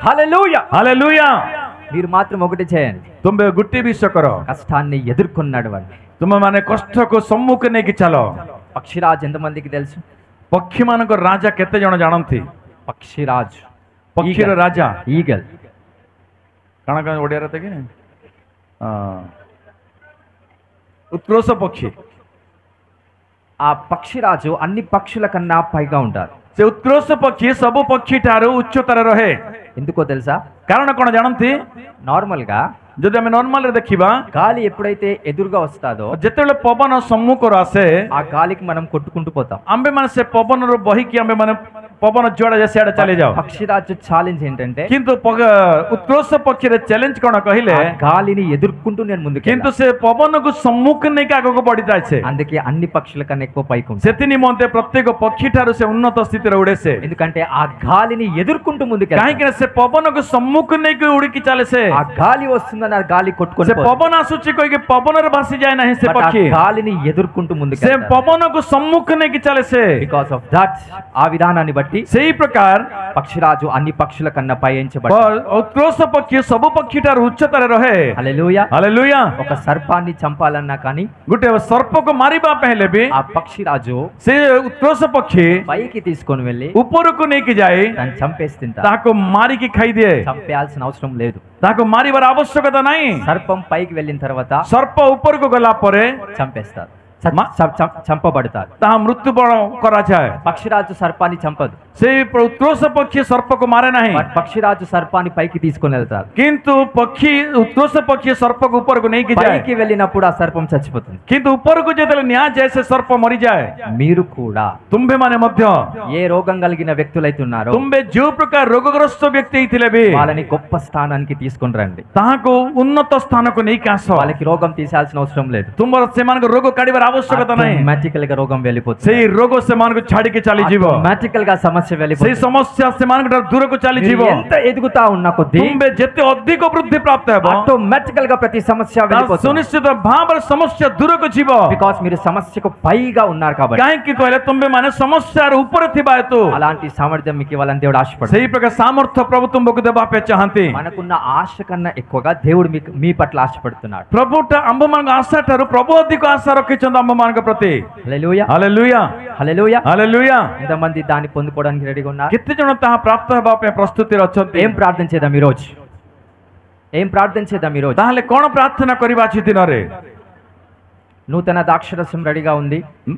హల్లెలూయా. ହାଲେଲୁୟା. మీరు మాత్రం ఒకటి చేయండి, ତୁମେ ଗୋଟିଏ ବିଷୟ କର, కష్టాన్ని ఎదుర్కొని నడవండి. ତୁମେମାନେ କଷ୍ଟକୁ ସମ୍ମୁଖ ନେଇକି ଚାଲ. పక్షిరాజు ఎంతమందికి తెలుసు? ପକ୍ଷୀମାନଙ୍କ ରାଜା କେତେ ଜଣ ଜାଣନ୍ତି? పక్షిరాజు, ପକ୍ଷୀର ରାଜା ఈగల్. କାଣା କାଣା ଓଡ଼ିଆରେ ଦେଖେ ଉତ୍କର୍ଷ ପକ୍ଷୀ. ఆ పక్షిరాజు అన్ని పక్షుల కన్నా పైగా ఉంటారు. ସେ ଉତ୍କର୍ଷ ପକ୍ଷୀ ସବୁ ପକ୍ଷୀ ଠାରୁ ଉଚ୍ଚତାରେ ରହେ. ఎందుకో తెలుసా? କାରଣ କଣ ଜାଣନ୍ତି? నార్మల్ గా ଯଦି ଆମେ ନର୍ମାଲରେ ଦେଖିବା, గాలి ఎప్పుడైతే ఎదురుగా వస్తాదో ଯେତେବେଳେ ପବନ ସମ୍ମୁଖରୁ ଆସେ, ఆ గాలికి మనం కొట్టుకుంటూ పోతాం. ଆମ୍ଭେମାନେ ସେ ପବନରୁ ବହିକି ଆମ୍ଭେମାନେ ପବନ ଯୁଆଡେ ଯାଏ ସିଆଡେ ଚାଲି ଯାଅ। పక్షిరాజు ఛాలెంజ్ ఏంటంటే କିନ୍ତୁ ଉତ୍କର୍ଷ ପକ୍ଷୀରେ ଚ୍ୟାଲେଞ୍ଜ କଣ କହିଲେ, ఆ గాలిని ఎదుర్కొంటూ నేను ముందుకు କିନ୍ତୁ ସେ ପବନକୁ ସମ୍ମୁଖ ନେଇକି ଆଗକୁ ବଢିଥାଏ ସେ। అందుకే అన్ని పక్షుల కన్నా ఎక్కువ పైకి ఉంటుంది, ସେଥି ନିମନ୍ତେ ପ୍ରତ୍ୟେକ ପକ୍ଷୀ ଠାରୁ ସେ ଉନ୍ନତ ସ୍ଥିତିରେ ଉଡେ ସେ। ఎందుకంటే ఆ గాలిని ఎదుర్కొంటూ ముందుకు କାହିଁକି ନା ସେ ପବନକୁ ସମ୍ମୁଖ ନେଇକି ଉଡିକି ଚାଲେ ସେ। ఆ గాలి వస్తుందని ఆ గాలి కొట్టుకొని ସେ ପବନ ଆସୁଛି କହିକି ପବନରେ ଭାସି ଯାଏ ନାହିଁ ସେ ପକ୍ଷୀ, గాలిని ఎదుర్కొంటూ ముందుకు ସେ ପବନକୁ ସମ୍ମୁଖ ନେଇକି ଚାଲେ ସେ। బికాస్ ఆఫ్ దట్ ఆ విధానాన్ని బట్టి ସେଇ ପ୍ରକାର పక్షిరాజు అన్ని పక్షుల కన్నా పైంచబడి ଉତ୍କର୍ଷ ପକ୍ଷୀ ସବୁ ପକ୍ଷୀ ଠାରୁ ଉଚ୍ଚତାରେ ରହେ। హల్లెలూయా ହାଲେଲୁୟା। ఒక సర్పాన్ని చంపాలన్నా కానీ ଗୋଟେ ସର୍ପକୁ ମାରିବା ପାଇଁ ହେଲେ ବି ఆ పక్షిరాజు ସେ ଉତ୍କର୍ଷ ପକ୍ଷୀ పైకి తీసుకొని వెళ్ళి ଉପରକୁ ନେଇକି ଯାଏ, దాన్ని చంపేసి తింటా, ତାହାକୁ ମାରିକି ଖାଇଦିଏ। చంపేయాల్సిన అవసరం లేదు। ତାହାକୁ ମାରିବାର ଆବଶ୍ୟକତା ନାହିଁ। సర్పం పైకి వెళ్ళిన తర్వాత ସର୍ପ ଉପରକୁ గଲା ପରେ చంపేస్తారు, చంపబడతారు, ତାହା ମୃତ୍ୟୁବରଣ କରାଯାଏ। పక్షిరాజు సర్పాన్ని చంపదు, ସେଇ ଉତ୍କର୍ଷ ପକ୍ଷୀ ସର୍ପକୁ ମାରେ ନାହିଁ, పక్షిరాజు సర్పాన్ని పైకి తీసుకొని వెళ్తారు। କିନ୍ତୁ ଉତ୍କର୍ଷ ପକ୍ଷୀ ସର୍ପକୁ ଉପରକୁ ନେଇକି ଯାଏ, పైకి వెళ్ళినప్పుడు ఆ సర్పం చచ్చిపోతుంది। କିନ୍ତୁ ଉପରକୁ ଯେତେବେଳେ ନିଆଯାଏ ସେ ସର୍ପ ମରିଯାଏ। మీరు కూడా ତୁମ୍ଭେମାନେ ମଧ୍ୟ ఏ రోగం కలిగిన వ్యక్తులైతే ఉన్నారో ତୁମ୍ଭେ ଯୋଉ ପ୍ରକାର ରୋଗଗ୍ରସ୍ତ ବ୍ୟକ୍ତି ହେଇଥିଲେ ବି వాళ్ళని గొప్ప స్థానానికి తీసుకొని రండి। ତାହାକୁ ଉନ୍ନତ ସ୍ଥାନକୁ ନେଇକି ଆସ। వాళ్ళకి రోగం తీసాల్సిన అవసరం లేదు, ତୁମର ସେମାନଙ୍କ ରୋଗ କାଢିବାର ଆବଶ୍ୟକତା ନାହିଁ। ఆటోమేటికల్ గా రోగం వెళ్ళిపోతుంది, ସେଇ ରୋଗ ସେମାନଙ୍କୁ ଛାଡିକି ଚାଲିଯିବ, ఆటోమేటికల్ గా సమస్య ସେଇ వెళ్ళిపోతుంది। ସମସ୍ୟା ସେମାନଙ୍କ ଠାରୁ ଦୂରକୁ ଚାଲିଯିବ। ఎంత ఎదుగుతా ఉన్న కొద్దీ ତୁମ୍ଭେ ଯେତେ ଅଧିକ ବୃଦ୍ଧି ପ୍ରାପ୍ତ ହେବ ఆటోమేటికల్ గా ప్రతి సమస్య వెళ్ళిపోతుంది, ସୁନିଶ୍ଚିତ ଭାବରେ ସମସ୍ୟା ଦୂରକୁ ଯିବ। బికాస్ మీరు సమస్యకు పైగా ఉన్నారు కాబట్టి। କାହିଁକି କହିଲେ ତୁମ୍ଭେ ମାନେ ସମସ୍ୟାର ଉପରେ ଥିବା ହେତୁ అలాంటి సామర్థ్యం మీకు ఇవ్వాలని దేవుడు ఆశపడతాడు। ସେଇ ପ୍ରକାର ସାମର୍ଥ୍ୟ ପ୍ରଭୁ ତୁମକୁ ଦେବା ପାଇଁ ଚାହାନ୍ତି। మనకున్న ఆశ కన్నా ఎక్కువగా దేవుడు మీ పట్ల ఆశపడుతున్నాడు। ପ୍ରଭୁଟା ଆମ୍ଭମାନଙ୍କ ଆଶା ଠାରୁ ପ୍ରଭୁ ଅଧିକ ଆଶା ରଖିଛନ୍ତି ଆମ୍ଭମାନଙ୍କ ପ୍ରତି। హల్లెలూయా ହାଲେଲୁୟା హల్లెలూయా। ହାଲେଲୁୟା। ఎంతమంది దాన్ని పొందుకోవడానికి రెడీగా ఉన్నారు? କେତେ ଜଣ ତାହା ପ୍ରାପ୍ତ ହେବା ପାଇଁ ପ୍ରସ୍ତୁତିରେ ଅଛନ୍ତି? ఏం ప్రార్థన చేద్దాం ఈరోజు? ఏం ప్రార్థన చేద్దాం ఈరోజు? ତାହେଲେ କଣ ପ୍ରାର୍ଥନା କରିବା ଆଜି ଦିନରେ? నూతన ద్రాక్షరసం రెడీగా ఉంది,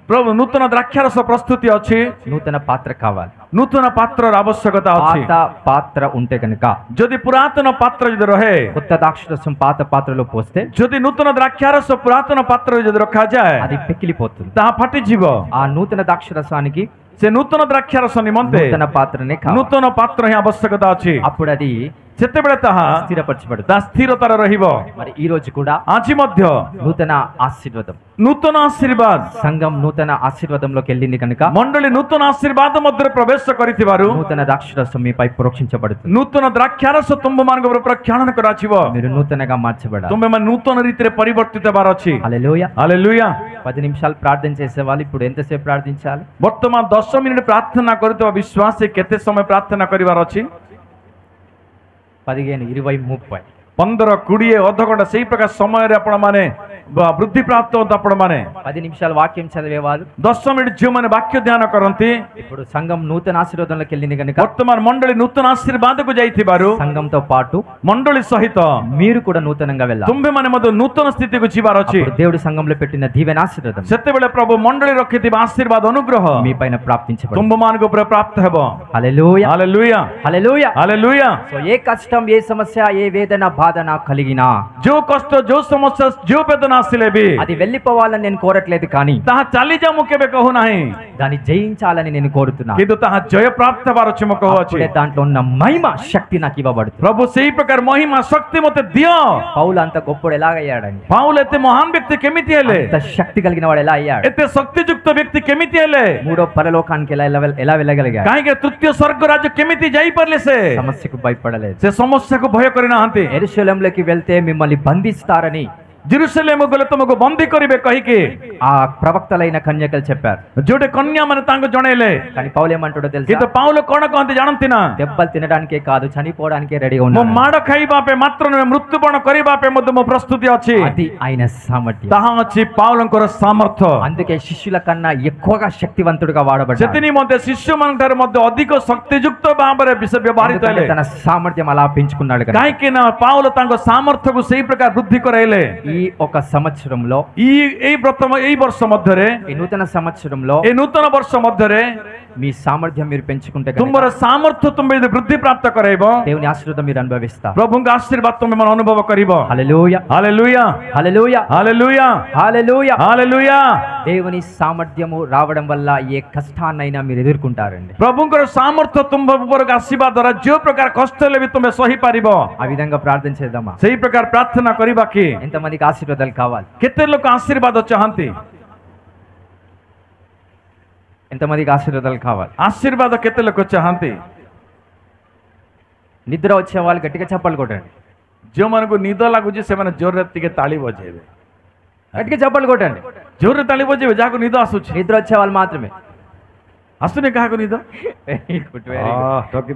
ପ୍ରଭୁ ନୂତନ ଦ୍ରାକ୍ଷାରସ ପ୍ରସ୍ତୁତି ଅଛି, నూతన పాత్ర కావాలి। ନୂତନ ପାତ୍ରର ଆବଶ୍ୟକତା ଅଛି। పాత పాత్ర ఉంటే కనుక, ଯଦି ପୁରାତନ ପାତ୍ର ଯଦି ରହେ, కొత్త ద్రాక్షరసం పాత పాత్రలో పోస్తే ଯଦି ନୂତନ ଦ୍ରାକ୍ଷାରସ ପୁରାତନ ପାତ୍ରରେ ଯଦି ରଖାଯାଏ అది పెకిలిపోతుంది। ତାହା ଫାଟିଯିବ। ఆ నూతన ద్రాక్షరసానికి ସେ ନୂତନ ଦ୍ରାକ୍ଷାରସ ନିମନ୍ତେ నూతన పాత్రనే కావాలి, ନୂତନ ପାତ୍ର ହିଁ ଆବଶ୍ୟକତା ଅଛି। అప్పుడు అది ସେତେବେଳେ ତାହା స్థిరపరచబడుతుంది। ତା ସ୍ଥିରତାରେ ରହିବ। మరి ఈ రోజు కూడా ଆଜି ମଧ୍ୟ నూతన ఆశీర్వాదం, ନୂତନ ଆଶୀର୍ବାଦ, సంఘం నూతన ఆశీర్వాదంలోకి వెళ్ళింది కనుక ମଣ୍ଡଳୀ ନୂତନ ଆଶୀର୍ବାଦ ମଧ୍ୟରେ ପ୍ରବେଶ କରିଥିବାରୁ నూతన ద్రాక్షరసం మీపై ప్రోక్షించబడుతుంది। ନୂତନ ଦ୍ରାକ୍ଷାରସ ତୁମମାନଙ୍କ ଉପରେ ପ୍ରକ୍ଷାଳନ କରାଯିବ। మీరు నూతనగా మార్చబడాలి। ତୁମେମାନେ ନୂତନ ରୀତିରେ ପରିବର୍ତ୍ତିତ ହେବାର ଅଛି। హల్లెలూయా। ହାଲେଲୁୟା। 10 నిమిషాలు ప్రార్థన చేసేవాళ్ళు ఇప్పుడు ఎంతసేపు ప్రార్థించాలి? ବର୍ତ୍ତମାନ 10 ମିନିଟ୍ ପ୍ରାର୍ଥନା କରୁଥିବା ବିଶ୍ୱାସୀ କେତେ ସମୟ ପ୍ରାର୍ଥନା କରିବାର ଅଛି? 15, 20, 30 15, 20 ଅଧଘଣ୍ଟା ସେଇ ପ୍ରକାର ସମୟରେ ଆପଣମାନେ ବୃଦ୍ଧି ପ୍ରାପ୍ତ ହୁଅନ୍ତୁ। ଆପଣମାନେ 10 నిమిషాలు వాక్యం చదివేవాళ్ళు 10 ମିନିଟ୍ ଯେଉଁମାନେ ବାକ୍ୟ ଧ୍ୟାନ କରନ୍ତି, ఇప్పుడు సంఘం నూతన ఆశీర్వాదంలోకి వెళ్ళింది కనుక ବର୍ତ୍ତମାନ ମଣ୍ଡଳୀ ନୂତନ ଆଶୀର୍ବାଦକୁ ଯାଇଥିବାରୁ సంఘంతో పాటు ମଣ୍ଡଳୀ ସହିତ మీరు కూడా నూతనంగా వెళ్ళాలి। ତୁମ୍ଭେମାନେ ମଧ୍ୟ ନୂତନ ସ୍ଥିତିକୁ ଯିବାର ଅଛି। అప్పుడు దేవుడి సంఘంలో పెట్టిన దీవెన ఆశీర్వాదం ସେତେବେଳେ ପ୍ରଭୁ ମଣ୍ଡଳୀ రଖିଥିବା ఆశీర్ବାଦ ଅନୁଗ୍ରହ మీ పైన ప్రాప్తించబడుతుంది। ତୁମ୍ଭମାନଙ୍କ ଉପରେ ପ୍ରାପ୍ତ ହେବ। హల్లెలూయా ହାଲେଲୁୟା హల్లెలూయా। ହାଲେଲୁୟା। సో ఏ కష్టం, ఏ సమస్య, ఏ వేదన, బాధ నాకు కలిగినా ଯୋଉ କଷ୍ଟ, ଯୋଉ ସମସ୍ୟା, ଯୋଉ ବେଦନା ଆସିଲେ ବି అది వెళ్ళిపోవాలని నేను కోరట్లేదు, కానీ ତାହା ଚାଲିଯା ମୁଁ କେବେ କହୁନାହିଁ, దాన్ని జయించాలని నేను కోరుతున్నాను। କିନ୍ତୁ ତାହା ଜୟ ପ୍ରାପ୍ତ ହେବାର ଅଛି ମୁଁ କହୁଅଛି। అప్పుడే దాంట్లో ఉన్న మహిమ శక్తి నాకు ఇవ్వబడుతుంది। ପ୍ରଭୁ ସେଇ ପ୍ରକାର ମହିମା ଶକ୍ତି ମୋତେ ଦିଅ। పౌలు అంత గొప్పడు ఎలాగయ్యాడండి? ପାଉଲ ଏତେ ମହାନ ବ୍ୟକ୍ତି କେମିତି ହେଲେ? అంత శక్తి కలిగిన వాడు ఎలా అయ్యాడు? ଏତେ ଶକ୍ତିଯୁକ୍ତ ବ୍ୟକ୍ତି କେମିତି ହେଲେ? మూడో పరలోకానికి ఎలా వెళ్ళగలిగాడు? କାହିଁକି ତୃତୀୟ ସ୍ୱର୍ଗ ରାଜ୍ୟ କେମିତି ଯାଇପାରିଲେ? ସେ సమస్యకు భయపడలేదు। ସେ ସମସ୍ୟାକୁ ଭୟ କରିନାହାନ୍ତି। యెరూషలేములోకి వెళ్తే మిమ్మల్ని బంధిస్తారని ଜେରୁସାଲେମ ଗଲେ ତୁମକୁ ବନ୍ଦୀ କରିବେ କହିକି ఆ ప్రవక్తలైన కన్యకలు చెప్పారు, ଯୋଉଟେ କନ୍ୟା ମାନେ ତାଙ୍କୁ ଜଣେଇଲେ। కానీ పౌలు ఏమంటాడో తెలుసా? କିନ୍ତୁ ପାଉଲ କଣ କହନ୍ତି ଜାଣନ୍ତି ନା? దెబ్బలు తినడానికే కాదు, చనిపోవడానికే రెడీగా ମୁଁ ఉన్నాడు। ମାଡ଼ ଖାଇବା ପାଇଁ ମାତ୍ର ନୁହେଁ, ମୃତ୍ୟୁବରଣ କରିବା ପାଇଁ ମଧ୍ୟ ମୋ ପ୍ରସ୍ତୁତି ଅଛି। అది ఆయన సామర్థ్యం। ତାହା ଅଛି ପାଉଲଙ୍କର ସାମର୍ଥ୍ୟ। అందుకే శిష్యుల కన్నా ఎక్కువగా శక్తివంతుడిగా వాడబడ్డాడు। ସେଥି ନିମନ୍ତେ ଶିଷ୍ୟମାନଙ୍କ ଠାରୁ ମଧ୍ୟ ଅଧିକ ଶକ୍ତିଯୁକ୍ତ ଭାବରେ ବ୍ୟବହୃତ ହେଲେ। తన సామర్థ్యం అలా పెంచుకున్నాడు కనుక କାହିଁକି ନା ପାଉଲ ତାଙ୍କ ସାମର୍ଥ୍ୟକୁ ସେଇ ପ୍ରକାର ବୃଦ୍ଧି କରାଇଲେ। ఈ ఈ ఒక సంవత్సరంలో এই ବର୍ଷ ମଧ୍ୟରେ ఈ నూతన సంవత్సరంలో এই ନୂତନ ବର୍ଷ ମଧ୍ୟରେ మీ సామర్థ్యం మీరు పెంచుకుంటే కనుక ତୁମର ସାମର୍ଥ୍ୟ ତୁମେ ଯଦି ବୃଦ୍ଧି ପ୍ରାପ୍ତ କରାଇବ దేవుని ఆశీర్వాదం మీరు అనుభవిస్తారు. ପ୍ରଭୁଙ୍କ ଆଶୀର୍ବାଦ ତୁମେ ମାନେ ଅନୁଭବ କରିବ. హల్లెలూయా ହାଲେଲୁୟା హల్లెలూయా ହାଲେଲୁୟା హల్లెలూయా. ହାଲେଲୁୟା. దేవుని సామర్థ్యము రావడం వల్ల ఏ కష్టాన్నైనా మీరు ఎదుర్కొంటారండి. ପ୍ରଭୁଙ୍କର ସାମର୍ଥ୍ୟ ତୁମ ଉପରକୁ ଆସିବା ଦ୍ୱାରା ଯେଉଁ ପ୍ରକାର କଷ୍ଟ ହେଲେ ବି ତୁମେ ସହିପାରିବ. ఆ విధంగా ప్రార్థన చేద్దామా? ସେଇ ପ୍ରକାର ପ୍ରାର୍ଥନା କରିବା କି? ఎంతమందికి ఆశీర్వాదాలు కావాలి? କେତେ ଲୋକ ଆଶୀର୍ବାଦ ଚାହାନ୍ତି? ఎంతమందికి ఆశీర్వాదాలు కావాలి? ଆଶୀର୍ବାଦ କେତେ ଲୋକ ଚାହାନ୍ତି? నిద్ర వచ్చే వాళ్ళు గట్టిగా చప్పట్లు కొట్టండి. ଯେଉଁମାନଙ୍କୁ ନିଦ ଲାଗୁଛି ସେମାନେ ଜୋରରେ ଟିକେ ତାଳି ବଜେଇବେ. గట్టిగా చప్పట్లు కొట్టండి. ଜୋରରେ ତାଳି ବଜେଇବେ ଯାହାକୁ ନିଦ ଆସୁଛି. నిద్ర వచ్చే వాళ్ళు మాత్రమే. ଆସୁନି କାହାକୁ ନିଦ?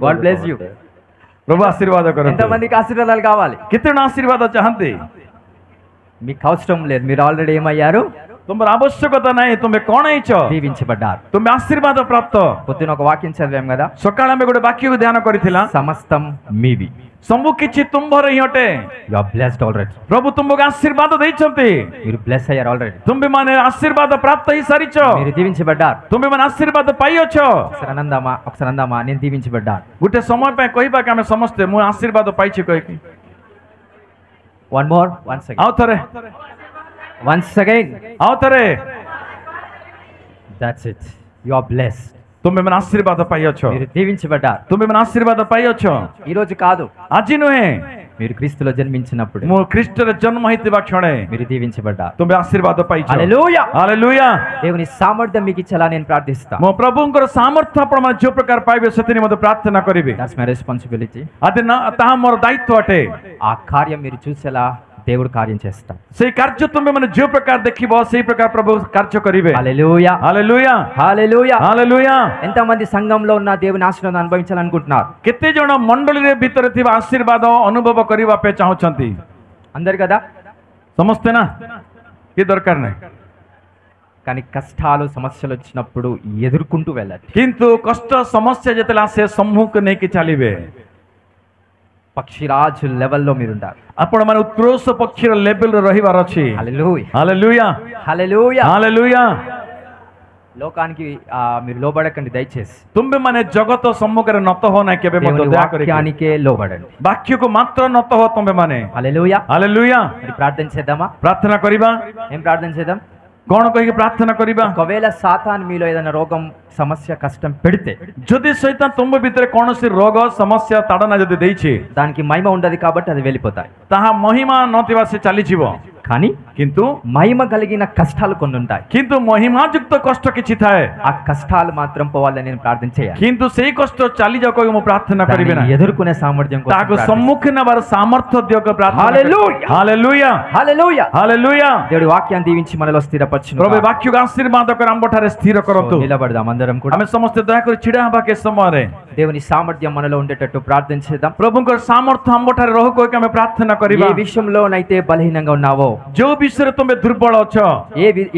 God bless you. ପ୍ରଭୁ ଆଶୀର୍ବାଦ କରନ୍ତୁ. ఎంతమందికి ఆశీర్వాదాలు కావాలి? କେତେ ଜଣ ଆଶୀର୍ବାଦ ଚାହାନ୍ତି? మీకు అవసరం లేదు, మీరు ఆల్రెడీ ఏమయ్యారు? ତୁମର ଆବଶ୍ୟକତା ନାହିଁ. ତୁମେ କଣ ହେଇଛ? దీవించబడ్డారు. ତୁମେ ଆଶୀର୍ବାଦ ପ୍ରାପ୍ତ. పొద్దున ఒక వాక్యం చదివాం కదా, ସକାଳେ ଆମେ ଗୋଟେ ବାକ୍ୟକୁ ଧ୍ୟାନ କରିଥିଲା. సమస్తం మీవి. ସବୁ କିଛି ତୁମ୍ଭର ହିଁ ଅଟେ. You are blessed already. ପ୍ରଭୁ ତୁମକୁ ଆଶୀର୍ବାଦ ଦେଇଛନ୍ତି. మీరు బ్లెస్ అయ్యారు ఆల్రెడీ. ତୁମେ ମାନେ ଆଶୀର୍ବାଦ ପ୍ରାପ୍ତ ହେଇସାରିଛ. మీరు దీవించబడ్డారు. ତୁମେ ମାନେ ଆଶୀର୍ବାଦ ପାଇଅଛ. ఒకసారి అందామా నేను దీవించబడ్డాను. ଗୋଟେ ସମୟ ପାଇଁ କହିବା କି ଆମେ ସମସ୍ତେ ମୁଁ ଆଶୀର୍ବାଦ ପାଇଛି କହିକି. వన్ మోర్, వన్ సెకండ్, ଆଉ ଥରେ, వన్స్ అగైన్. ଆଉ ଥରେ. That's it. You are blessed. ତୁମେ ମାନେ ଆଶୀର୍ବାଦ ପାଇଅଛ. మీరు దీవించబడ్డారు. ତୁମେ ମାନେ ଆଶୀର୍ବାଦ ପାଇଅଛ. ఈ రోజు కాదు, ଆଜି ନୁହେଁ, మీరు క్రీస్తులో జన్మించినప్పుడు ମୁଁ ଖ୍ରୀଷ୍ଟରେ ଜନ୍ମ ହେଇଥିବା କ୍ଷଣେ మీరు దీవించబడ్డారు. ତୁମେ ଆଶୀର୍ବାଦ ପାଇଛ. హల్లెలూయా. ହାଲେଲୁୟା. దేవుని సామర్థ్యం మీకు ఇచ్చేలా నేను ప్రార్థిస్తాను. ମୋ ପ୍ରଭୁଙ୍କର ସାମର୍ଥ୍ୟ ଆପଣମାନେ ଯେଉଁ ପ୍ରକାର ପାଇବେ ସେଥିରେ ମଧ୍ୟ ପ୍ରାର୍ଥନା କରିବେ. That's my responsibility. అది ତାହା ମୋର ଦାୟିତ୍ୱ ଅଟେ. ఆ కార్యం మీరు చూసేలా దేవుడు కార్యం చేస్తాడు. ସେଇ କାର୍ଯ୍ୟ ତୁମେ ମାନେ ଯେଉଁ ପ୍ରକାର ଦେଖିବ ସେଇ ପ୍ରକାର ପ୍ରଭୁ କାର୍ଯ୍ୟ କରିବେ. హల్లెలూయా ହାଲେଲୁୟା హల్లెలూయా. ହାଲେଲୁୟା. ఎంతమంది సంఘంలో ఉన్న దేవుని ఆశీర్వాదం అనుభవించాలనుకుంటున్నారు? କେତେ ଜଣ ମଣ୍ଡଳୀରେ ଭିତରେ ଥିବା ଆଶୀର୍ବାଦ ଅନୁଭବ କରିବା ପାଇଁ ଚାହୁଁଛନ୍ତି? అందరు కదా, ସମସ୍ତେ ନା? କି ଦରକାର ନାହିଁ. కానీ కష్టాలు సమస్యలు వచ్చినప్పుడు ఎదుర్కొంటూ వెళ్ళాలి. କିନ୍ତୁ କଷ୍ଟ ସମସ୍ୟା ଯେତେବେଳେ ଆସେ ସମ୍ମୁଖକୁ ନେଇକି ଚାଲିବେ. పక్షిరాజు లెవెల్లో మీరు ఉండాలి. ଆପଣମାନେ ଉତ୍କୃଷ୍ଟ ପକ୍ଷୀର ଲେଭେଲରେ ରହିବାର ଅଛି. హల్లెలూయా ହାଲେଲୁୟା హల్లెలూయా. ହାଲେଲୁୟା. లోకానికి మీరు లోబడకండి దయచేసి. ତୁମେମାନେ ଜଗତ ସମ୍ମୁଖରେ ନତ ହୋ ନାହିଁ କେବେ ମଧ୍ୟ. దేవుని ଦୟାକରି వాక్యానికే లోబడండి. ବାକ୍ୟକୁ ମାତ୍ର ନତ ହୋ ତୁମେମାନେ. హల్లెలూయా. ହାଲେଲୁୟା. మరి ప్రార్థన చేద్దామా? ପ୍ରାର୍ଥନା କରିବା. ఏం ప్రార్థన చేద్దాం? କଣ କହିକି ପ୍ରାର୍ଥନା କରିବା? ఒకవేళ సాతాను మీలో ఏదైనా రోగం, సమస్య, కష్టం పెడితే ଯଦି ସୈତାନ ତୁମ ଭିତରେ କୌଣସି ରୋଗ ସମସ୍ୟା ତାଡ଼ନା ଯଦି ଦେଇଛି దానికి మహిమ ఉండదు కాబట్టి అది వెళ్ళిపోతాయి. ତାହା ମହିମା ନଥିବା ସେ ଚାଲିଯିବ. కానీ କିନ୍ତୁ మహిమ కలిగిన కష్టాలు కొన్ని ఉంటాయి. କିନ୍ତୁ ମହିମାଯୁକ୍ତ କଷ୍ଟ କିଛି ଥାଏ. ఆ కష్టాలు మాత్రం పోవాలని నేను ప్రార్థన చేయాలి. କିନ୍ତୁ ସେଇ କଷ୍ଟ ଚାଲିଯାଉ କହିକି ମୁଁ ପ୍ରାର୍ଥନା କରିବି దాన్ని ନାହିଁ. ఎదుర్కొనే సామర్థ్యం కోసం ତାହାକୁ ప్రార్థిస్తాను. ସମ୍ମୁଖୀନ ହେବାର ସାମର୍ଥ୍ୟ ଦିଅ କରି ପ୍ରାର୍ଥନା କରିବି. ହାଲେଲୁୟା. ହାଲେଲୁୟା హల్లెలూయా. ହାଲେଲୁୟା. దేవుడి వాక్యాన్ని దీవించి మనలో స్థిరపరచును. ପ୍ରଭୁ ବାକ୍ୟକୁ ଆଶୀର୍ବାଦ କରି ଆମଠାରେ ସ୍ଥିର କରନ୍ତୁ. నిలబడదాం అందరం కూడా. ଆମେ ସମସ୍ତେ ଦୟାକରି ଛିଡ଼ା ହେବା କେ ସମୟରେ దేవుని సామర్థ్యం మనలో ఉండేటట్టు ప్రార్థన చేద్దాం. ପ୍ରଭୁଙ୍କର ସାମର୍ଥ୍ୟ ଆମଠାରେ ରହୁ କହିକି ଆମେ ପ୍ରାର୍ଥନା କରିବା. ఏ విషయంలోనైతే బలహీనంగా ఉన్నావో, ଯୋଉ ବିଷୟରେ ତୁମେ ଦୁର୍ବଳ ଅଛ,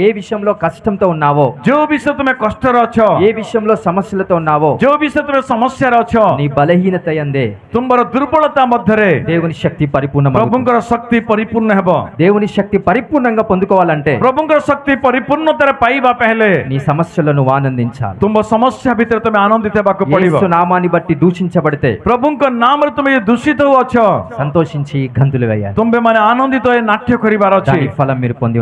ఏ విషయంలో కష్టంతో ఉన్నావో, ଯୋଉ ବିଷୟ ତୁମେ କଷ୍ଟରେ ଅଛ, ఏ విషయంలో సమస్యలతో ఉన్నావో, ଯୋଉ ବିଷୟ ତୁମେ ସମସ୍ୟାରେ ଅଛ, నీ బలహీనత యందే ତୁମର ଦୁର୍ବଳତା ମଧ୍ୟରେ దేవుని శక్తి పరిపూర్ణమవుతుంది. ପ୍ରଭୁଙ୍କର ଶକ୍ତି ପରିପୂର୍ଣ୍ଣ ହେବ. దేవుని శక్తి పరిపూర్ణంగా పొందుకోవాలంటే ପ୍ରଭୁଙ୍କର ଶକ୍ତି ପରିପୂର୍ଣ୍ଣତାରେ ପାଇବା ପାଇଁ ହେଲେ నీ సమస్యలను నువ్వు ఆనందించాలి. ତୁମ ସମସ୍ୟା ଭିତରେ ତୁମେ ଆନନ୍ଦିତ ହେବାକୁ ପଡ଼ିବ. యేసు నామాన్ని బట్టి దూషించబడితే ପ୍ରଭୁଙ୍କ ନାମରେ ତୁମେ ଦୂଷିତ ଅଛ, సంతోషించి గంతులు వేయాలి. ତୁମେ ମାନେ ଆନନ୍ଦିତ ହୋଇ ନାଟ୍ୟ କରିବାର ଅଛି. దాని ఫలం మీరు పొంది